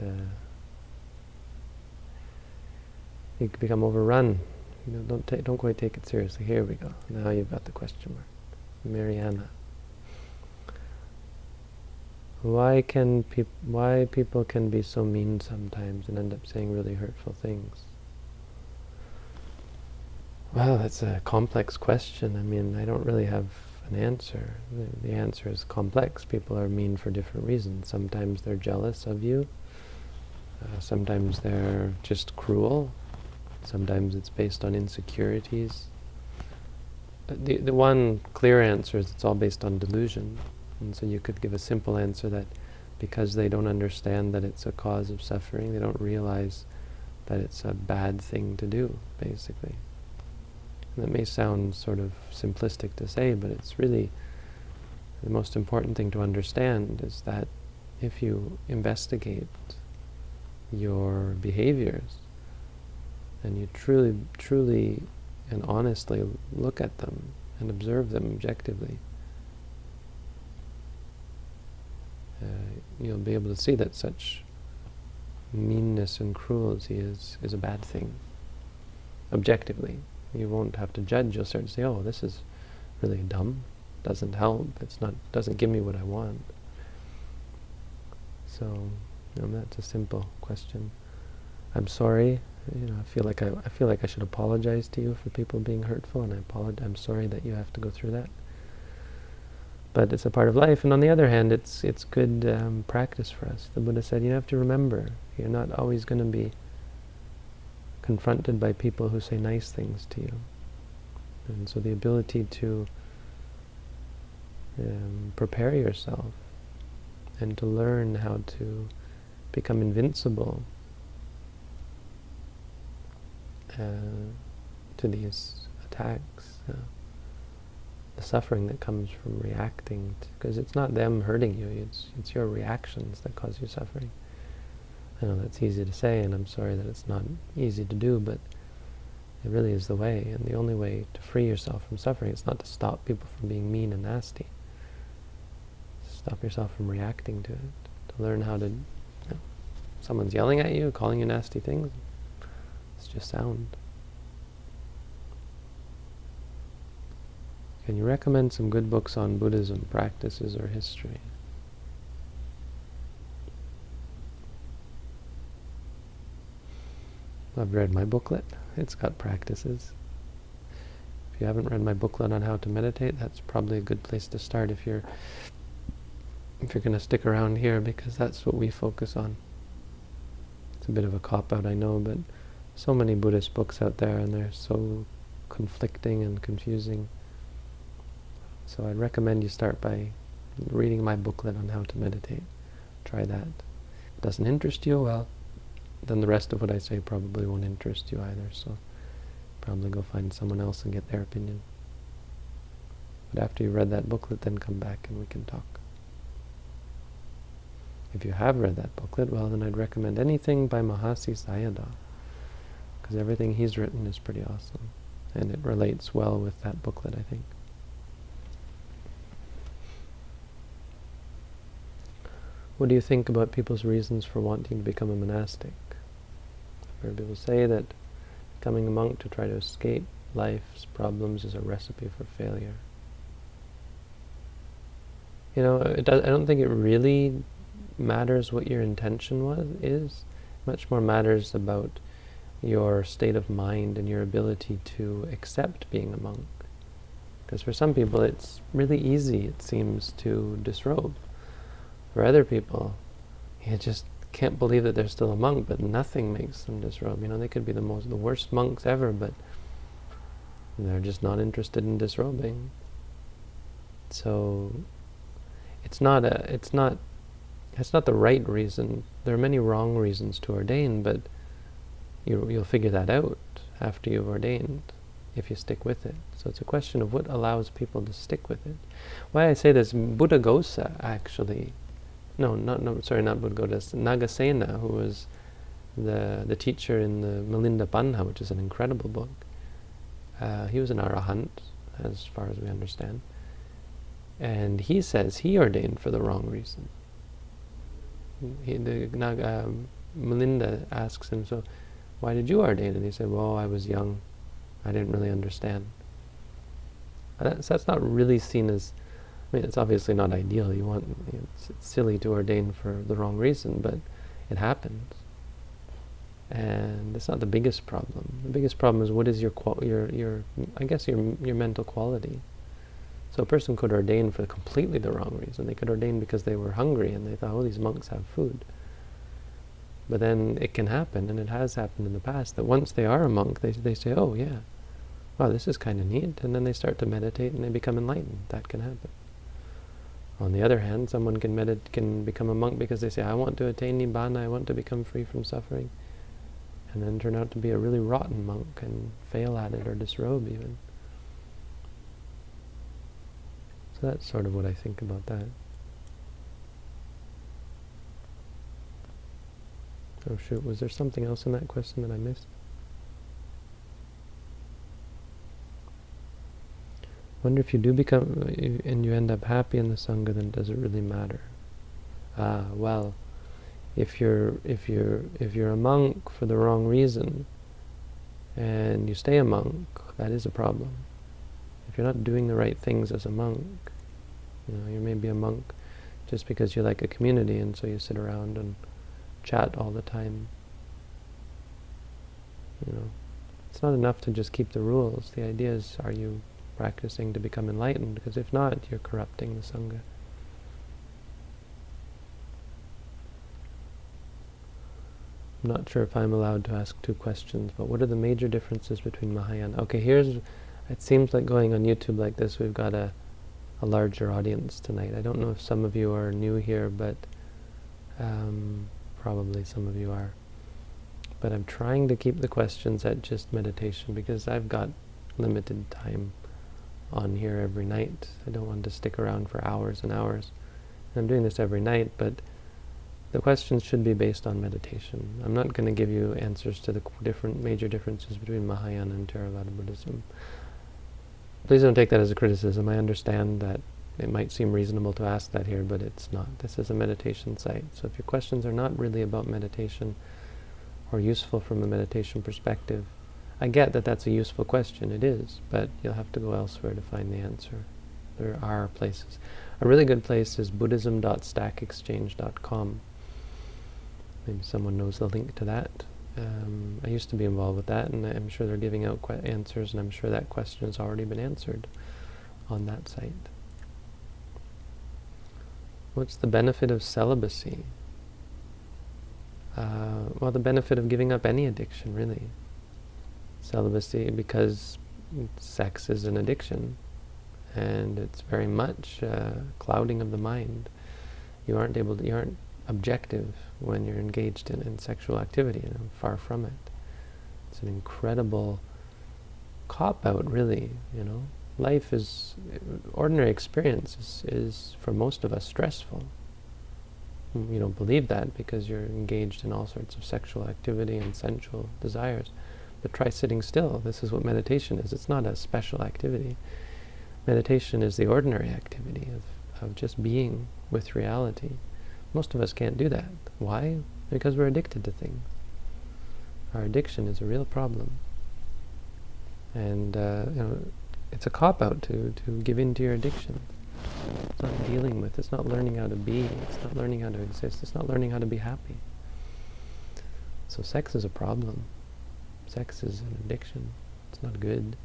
you can become overrun. Don't quite take it seriously. Here we go. Now you've got the question mark. Mariana. Why people can be so mean sometimes and end up saying really hurtful things? Well, that's a complex question. I mean, I don't really have an answer. The answer is complex. People are mean for different reasons. Sometimes they're jealous of you. Sometimes they're just cruel. Sometimes it's based on insecurities. The one clear answer is it's all based on delusion. And so you could give a simple answer that because they don't understand that it's a cause of suffering, they don't realize that it's a bad thing to do, basically. And that may sound sort of simplistic to say, but it's really the most important thing to understand is that if you investigate your behaviors, and you truly and honestly look at them and observe them objectively, you'll be able to see that such meanness and cruelty is a bad thing. Objectively. You won't have to judge, you'll start to say, oh, this is really dumb, doesn't help, doesn't give me what I want. So, that's a simple question. I'm sorry. I feel like I should apologize to you for people being hurtful, and I'm sorry that you have to go through that. But it's a part of life, and on the other hand, it's good practice for us. The Buddha said, you have to remember, you're not always going to be confronted by people who say nice things to you. And so the ability to prepare yourself and to learn how to become invincible to these attacks, the suffering that comes from reacting, because it's not them hurting you, it's your reactions that cause you suffering. I know that's easy to say, and I'm sorry that it's not easy to do, but it really is the way, and the only way to free yourself from suffering is not to stop people from being mean and nasty. Stop yourself from reacting to it, to learn how to, someone's yelling at you, calling you nasty things, it's just sound. Can you recommend some good books on Buddhism, practices, or history? I've read my booklet. It's got practices. If you haven't read my booklet on how to meditate, that's probably a good place to start if you're going to stick around here, because that's what we focus on. It's a bit of a cop-out, I know, but so many Buddhist books out there, and they're so conflicting and confusing. So I'd recommend you start by reading my booklet on how to meditate. Try that. If it doesn't interest you, well, then the rest of what I say probably won't interest you either, so probably go find someone else and get their opinion. But after you've read that booklet, then come back and we can talk. If you have read that booklet, well, then I'd recommend anything by Mahasi Sayadaw, because everything he's written is pretty awesome, and it relates well with that booklet, I think. What do you think about people's reasons for wanting to become a monastic? I've heard people say that becoming a monk to try to escape life's problems is a recipe for failure. You know, I don't think it really matters what your intention is. Much more matters about your state of mind and your ability to accept being a monk. Because for some people it's really easy, it seems, to disrobe. For other people, you just can't believe that they're still a monk, but nothing makes them disrobe. You know, they could be the worst monks ever, but they're just not interested in disrobing. So it's not the right reason. There are many wrong reasons to ordain, but you'll figure that out after you've ordained, if you stick with it. So it's a question of what allows people to stick with it. Why I say this, Buddhaghosa actually, not Buddhaghosa, Nagasena, who was the teacher in the Milinda Panha, which is an incredible book. He was an arahant, as far as we understand. And he says he ordained for the wrong reason. Milinda asks him, so why did you ordain? And he said, well, I was young. I didn't really understand. So that's not really seen as, I mean, it's obviously not ideal. It's silly to ordain for the wrong reason, but it happens. And it's not the biggest problem. The biggest problem is what is your mental quality. So a person could ordain for completely the wrong reason. They could ordain because they were hungry and they thought, oh, these monks have food. But then it can happen, and it has happened in the past, that once they are a monk, they say, oh yeah, wow, this is kind of neat, and then they start to meditate and they become enlightened. That can happen. On the other hand, someone can become a monk because they say, I want to attain Nibbana, I want to become free from suffering, and then turn out to be a really rotten monk and fail at it or disrobe even. So that's sort of what I think about that. Oh shoot, was there something else in that question that I missed? Wonder if you do become, and you end up happy in the Sangha, then does it really matter? Well, if you're a monk for the wrong reason, and you stay a monk, that is a problem. If you're not doing the right things as a monk, you may be a monk just because you like a community, and so you sit around and chat all the time. It's not enough to just keep the rules. The idea is, are you practicing to become enlightened? Because if not, you're corrupting the Sangha. I'm not sure if I'm allowed to ask 2 questions, but what are the major differences between Mahayana? Okay, it seems like going on YouTube like this, we've got a larger audience tonight. I don't know if some of you are new here, but probably some of you are. But I'm trying to keep the questions at just meditation because I've got limited time on here every night. I don't want to stick around for hours and hours. And I'm doing this every night, but the questions should be based on meditation. I'm not going to give you answers to the major differences between Mahayana and Theravada Buddhism. Please don't take that as a criticism. I understand that it might seem reasonable to ask that here, but it's not. This is a meditation site. So if your questions are not really about meditation or useful from a meditation perspective, I get that that's a useful question. It is, but you'll have to go elsewhere to find the answer. There are places. A really good place is buddhism.stackexchange.com. Maybe someone knows the link to that. I used to be involved with that, and I'm sure they're giving out answers, and I'm sure that question has already been answered on that site. What's the benefit of celibacy? well, the benefit of giving up any addiction, really. Celibacy, because sex is an addiction, and it's very much clouding of the mind. You aren't objective when you're engaged in sexual activity, far from it. It's an incredible cop-out, really, Life is, ordinary experience is, for most of us, stressful. You don't believe that because you're engaged in all sorts of sexual activity and sensual desires. But try sitting still. This is what meditation is. It's not a special activity. Meditation is the ordinary activity of just being with reality. Most of us can't do that. Why? Because we're addicted to things. Our addiction is a real problem. And it's a cop-out to give in to your addiction. It's not dealing with, it's not learning how to be, it's not learning how to exist, it's not learning how to be happy. So sex is a problem. Sex is an addiction. It's not good.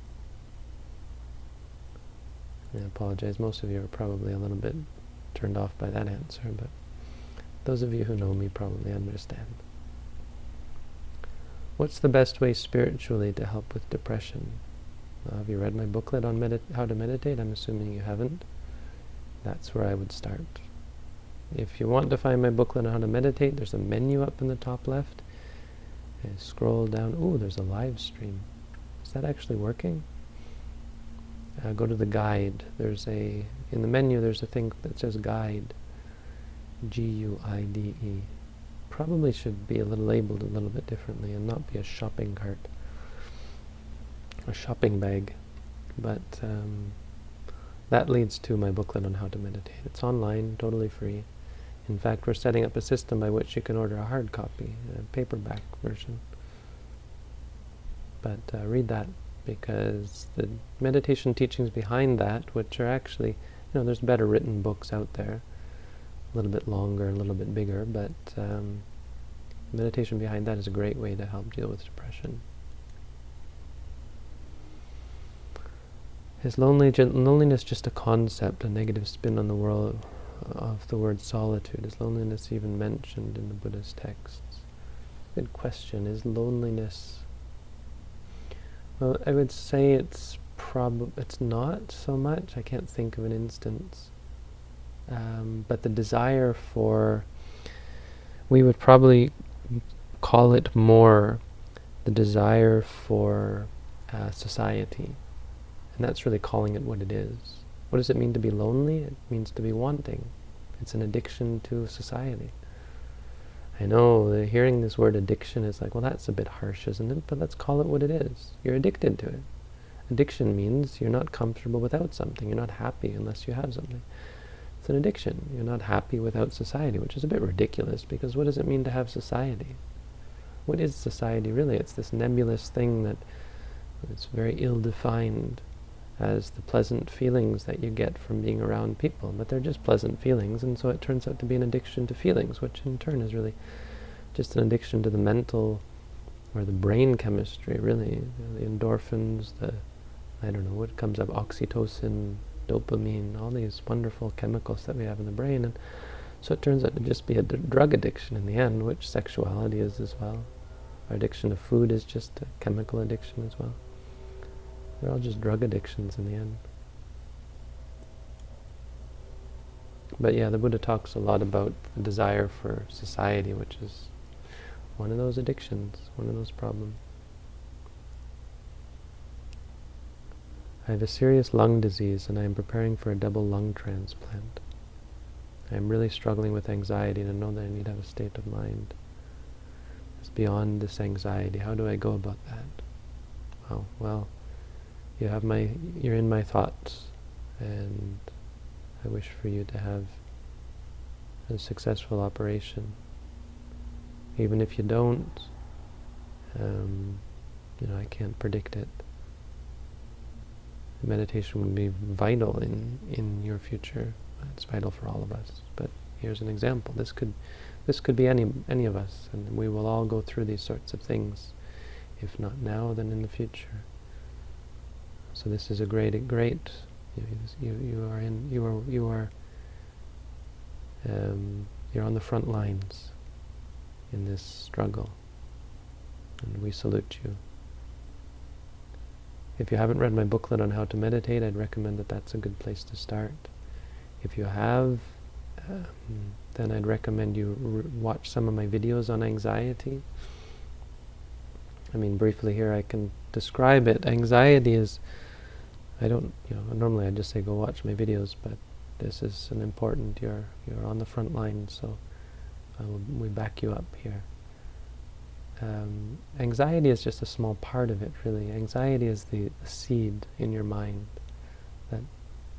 I apologize, most of you are probably a little bit turned off by that answer, but those of you who know me probably understand. What's the best way spiritually to help with depression? Have you read my booklet on how to meditate? I'm assuming you haven't. That's where I would start. If you want to find my booklet on how to meditate, there's a menu up in the top left. And scroll down. Ooh, there's a live stream. Is that actually working? Go to the guide. In the menu there's a thing that says guide. G-U-I-D-E. Probably should be labeled a little bit differently and not be a shopping cart. A shopping bag. But that leads to my booklet on how to meditate. It's online, totally free. In fact, we're setting up a system by which you can order a hard copy, a paperback version. But read that, because the meditation teachings behind that, which are actually, there's better written books out there, a little bit longer, a little bit bigger, but meditation behind that is a great way to help deal with depression. Is loneliness just a concept, a negative spin on the world of the word solitude? Is loneliness even mentioned in the Buddhist texts? Good question. Is loneliness... Well, I would say it's not so much. I can't think of an instance. But the desire for... We would probably call it more the desire for society. And that's really calling it what it is. What does it mean to be lonely? It means to be wanting. It's an addiction to society. I know, hearing this word addiction is like, well, that's a bit harsh, isn't it? But let's call it what it is. You're addicted to it. Addiction means you're not comfortable without something. You're not happy unless you have something. It's an addiction. You're not happy without society, which is a bit ridiculous, because what does it mean to have society? What is society really? It's this nebulous thing that it's very ill-defined as the pleasant feelings that you get from being around people. But they're just pleasant feelings, and so it turns out to be an addiction to feelings, which in turn is really just an addiction to the mental or the brain chemistry, really. The endorphins, I don't know, what comes up, oxytocin, dopamine, all these wonderful chemicals that we have in the brain. And so it turns out to just be a drug addiction in the end, which sexuality is as well. Our addiction to food is just a chemical addiction as well. They're all just drug addictions in the end. But yeah, the Buddha talks a lot about the desire for society, which is one of those addictions, one of those problems. I have a serious lung disease and I am preparing for a double lung transplant. I am really struggling with anxiety and I know that I need to have a state of mind. It's beyond this anxiety. How do I go about that? Oh, well, you're in my thoughts, and I wish for you to have a successful operation. Even if you don't, I can't predict it. Meditation would be vital in your future. It's vital for all of us. But here's an example. This could be any of us, and we will all go through these sorts of things. If not now, then in the future. So this is a great. You're on the front lines. in this struggle. And we salute you. If you haven't read my booklet on how to meditate, I'd recommend that that's a good place to start. If you have, then I'd recommend you watch some of my videos on anxiety. I mean, briefly here I can describe it. Anxiety is, normally I just say go watch my videos, but this is an important, you're on the front line, so we back you up here. Anxiety is just a small part of it, really. Anxiety is the seed in your mind that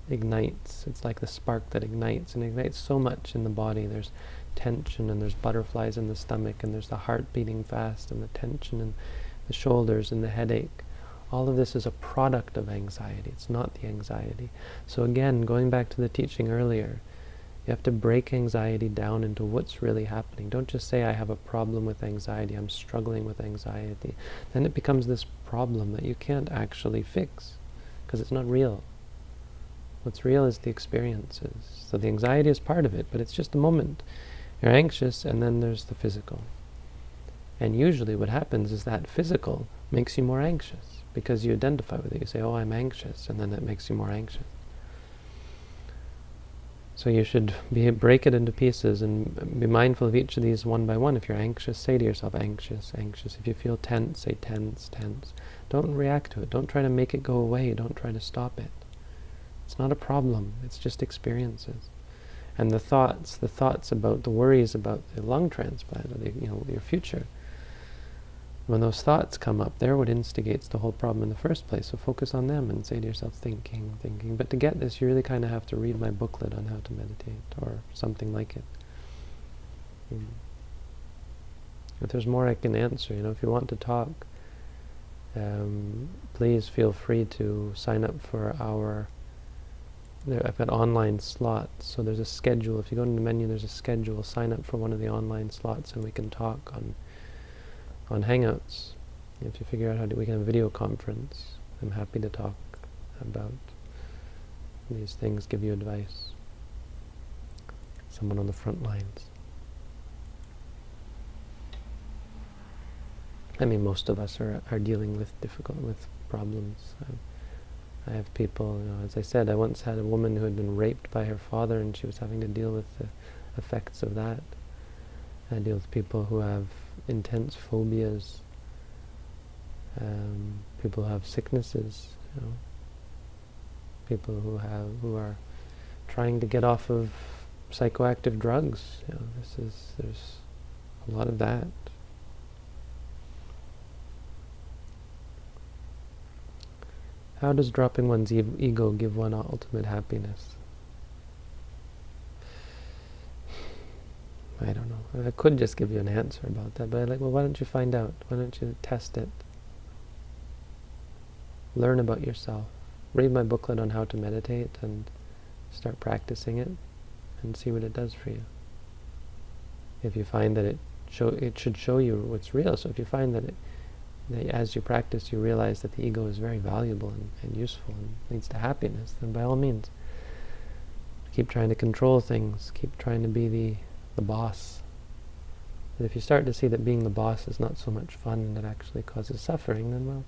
ignites. It's like the spark that ignites, and ignites so much in the body. There's tension, and there's butterflies in the stomach, and there's the heart beating fast, and the tension in the shoulders, and the headache. All of this is a product of anxiety. It's not the anxiety. So again, going back to the teaching earlier, you have to break anxiety down into what's really happening. Don't just say, I have a problem with anxiety, I'm struggling with anxiety. Then it becomes this problem that you can't actually fix, because it's not real. What's real is the experiences. So the anxiety is part of it, but it's just a moment. You're anxious, and then there's the physical. And usually what happens is that physical makes you more anxious, because you identify with it. You say, oh, I'm anxious, and then that makes you more anxious. So you should break it into pieces and be mindful of each of these one by one. If you're anxious, say to yourself, anxious, anxious. If you feel tense, say tense, tense. Don't react to it. Don't try to make it go away. Don't try to stop it. It's not a problem. It's just experiences. And the thoughts about, the worries about the lung transplant, or your future, when those thoughts come up, they're what instigates the whole problem in the first place. So focus on them and say to yourself, thinking, thinking. But to get this, you really kind of have to read my booklet on how to meditate, or something like it. If there's more I can answer, if you want to talk, please feel free to sign up for I've got online slots, so there's a schedule. If you go to the menu, there's a schedule. Sign up for one of the online slots, and we can talk on Hangouts. If you figure out we can have a video conference. I'm happy to talk about these things, give you advice. Someone on the front lines. I mean, most of us are dealing with problems. I have people, as I said, I once had a woman who had been raped by her father, and she was having to deal with the effects of that. I deal with people who have intense phobias, people who have sicknesses, people who are trying to get off of psychoactive drugs. There's a lot of that. How does dropping one's ego give one ultimate happiness? I don't know. I could just give you an answer about that, but why don't you find out? Why don't you test it? Learn about yourself. Read my booklet on how to meditate and start practicing it and see what it does for you. If you find that it should show you what's real, so if you find that as you practice you realize that the ego is very valuable and useful and leads to happiness, then by all means keep trying to control things, keep trying to be the boss. But if you start to see that being the boss is not so much fun and it actually causes suffering, then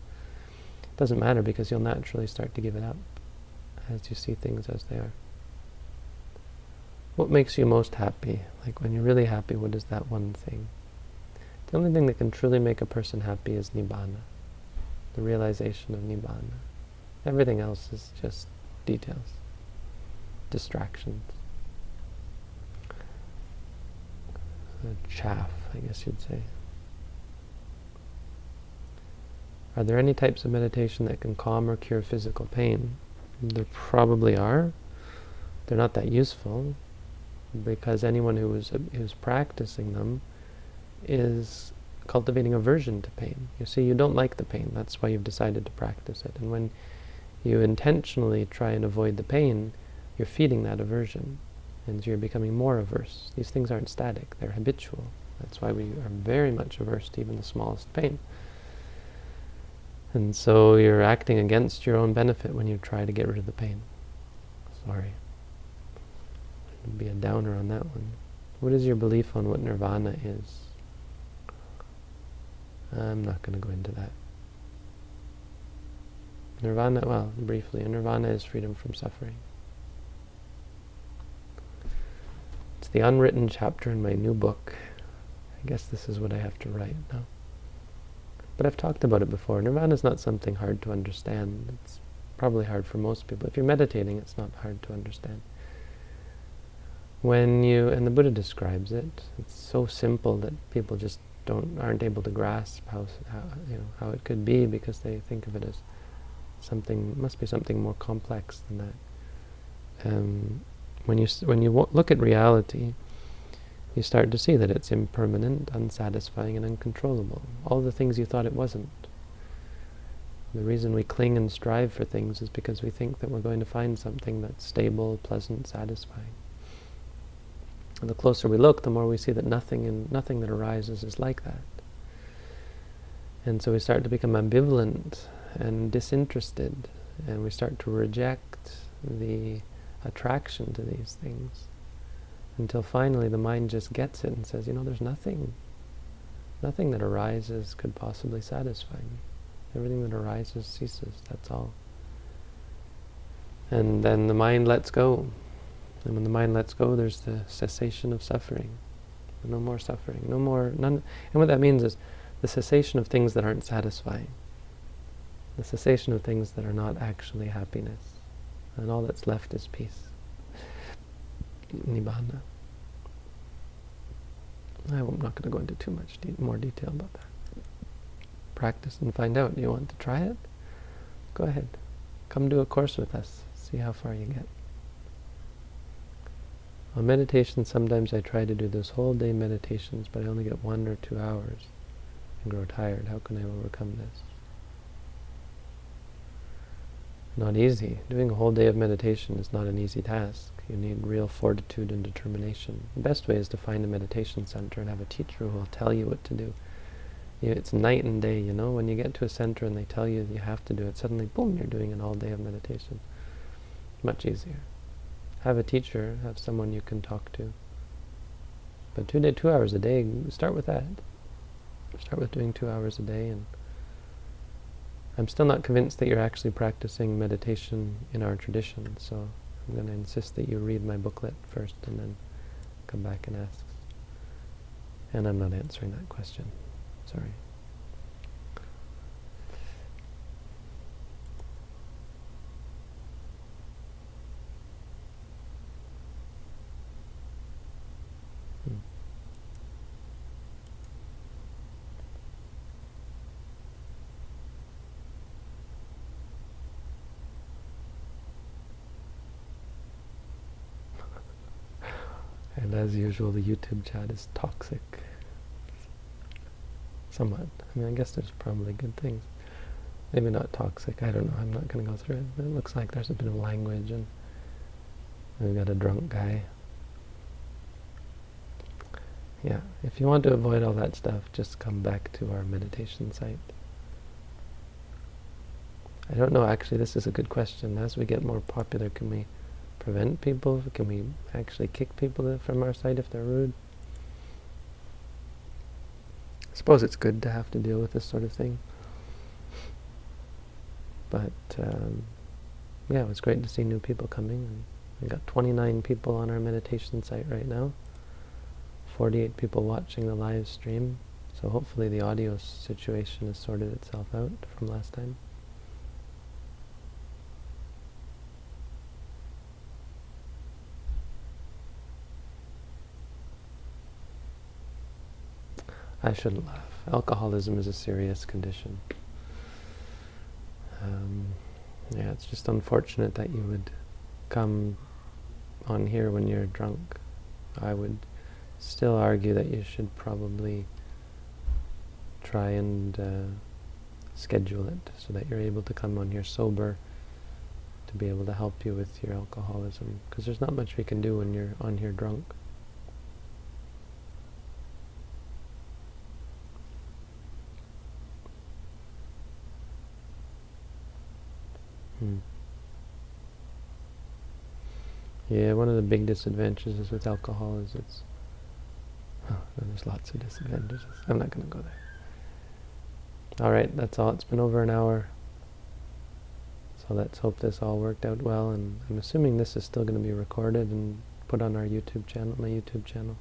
it doesn't matter, because you'll naturally start to give it up as you see things as they are. What makes you most happy? Like when you're really happy, what is that one thing? The only thing that can truly make a person happy is Nibbana, the realization of Nibbana. Everything else is just details, distractions. Chaff, I guess you'd say. Are there any types of meditation that can calm or cure physical pain? There probably are. They're not that useful, because anyone who's practicing them is cultivating aversion to pain. You see, you don't like the pain. That's why you've decided to practice it. And when you intentionally try and avoid the pain, you're feeding that aversion. And so you're becoming more averse. These things aren't static, they're habitual. That's why we are very much averse to even the smallest pain. And so you're acting against your own benefit when you try to get rid of the pain. Sorry. I'd be a downer on that one. What is your belief on what nirvana is? I'm not going to go into that. Nirvana, well, briefly, nirvana is freedom from suffering. It's the unwritten chapter in my new book. I guess this is what I have to write now. But I've talked about it before. Nirvana is not something hard to understand. It's probably hard for most people. If you're meditating, it's not hard to understand. And the Buddha describes it, it's so simple that people just aren't able to grasp how it could be, because they think of it as must be something more complex than that. When you look at reality, you start to see that it's impermanent, unsatisfying, and uncontrollable. All the things you thought it wasn't. The reason we cling and strive for things is because we think that we're going to find something that's stable, pleasant, satisfying. And the closer we look, the more we see that nothing that arises is like that. And so we start to become ambivalent and disinterested, and we start to reject the attraction to these things, until finally the mind just gets it and says, there's nothing that arises could possibly satisfy me. Everything that arises ceases, that's all. And then the mind lets go. And when the mind lets go, there's the cessation of suffering. No more suffering, none. And what that means is the cessation of things that aren't satisfying. The cessation of things that are not actually happiness. And all that's left is peace. Nibbana. I'm not going to go into too much more detail about that. Practice and find out. Do you want to try it? Go ahead. Come do a course with us. See how far you get. On meditation, sometimes I try to do this whole day meditations, but I only get 1 or 2 hours and grow tired. How can I overcome this? Not easy. Doing a whole day of meditation is not an easy task. You need real fortitude and determination. The best way is to find a meditation center and have a teacher who will tell you what to do. It's night and day, When you get to a center and they tell you you have to do it, suddenly, boom, you're doing an all day of meditation. Much easier. Have a teacher, have someone you can talk to. But 2 hours a day, start with that. Start with doing 2 hours a day. And I'm still not convinced that you're actually practicing meditation in our tradition, so I'm going to insist that you read my booklet first and then come back and ask. And I'm not answering that question. Sorry. And as usual, the YouTube chat is toxic. Somewhat. I guess there's probably good things. Maybe not toxic, I don't know, I'm not going to go through it. But it looks like there's a bit of language, and we've got a drunk guy. Yeah, if you want to avoid all that stuff, just come back to our meditation site. I don't know, actually, this is a good question. As we get more popular, can we prevent people? Can we actually kick people from our site if they're rude? I suppose it's good to have to deal with this sort of thing. But, yeah, it was great to see new people coming. We got 29 people on our meditation site right now. 48 people watching the live stream. So hopefully the audio situation has sorted itself out from last time. I shouldn't laugh. Alcoholism is a serious condition. Yeah, it's just unfortunate that you would come on here when you're drunk. I would still argue that you should probably try and schedule it so that you're able to come on here sober to be able to help you with your alcoholism, because there's not much we can do when you're on here drunk. Yeah, one of the big disadvantages with alcohol is there's lots of disadvantages. I'm not going to go there. Alright, that's all. It's been over an hour. So let's hope this all worked out well, and I'm assuming this is still going to be recorded and put on our YouTube channel, my YouTube channel.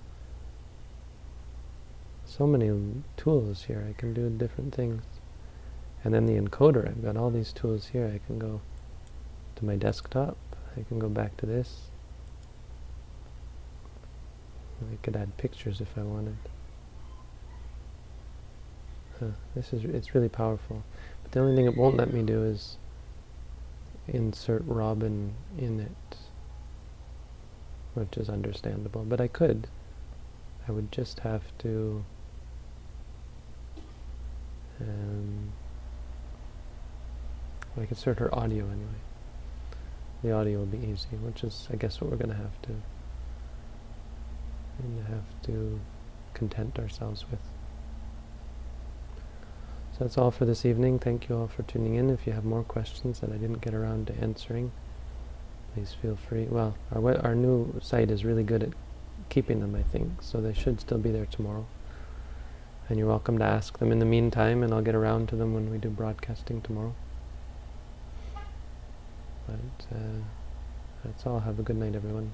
So many tools here. I can do different things. And then the encoder, I've got all these tools here. I can go to my desktop. I can go back to this. I could add pictures if I wanted. It's really powerful. But the only thing it won't let me do is insert Robin in it, which is understandable. But I could. I would just have to I could insert her audio anyway. The audio will be easy, which is, I guess, what we're going to have to content ourselves with. So that's all for this evening. Thank you all for tuning in. If you have more questions that I didn't get around to answering, please feel free. Well, our new site is really good at keeping them, I think, so they should still be there tomorrow. And you're welcome to ask them in the meantime, and I'll get around to them when we do broadcasting tomorrow. But that's all. Have a good night, everyone.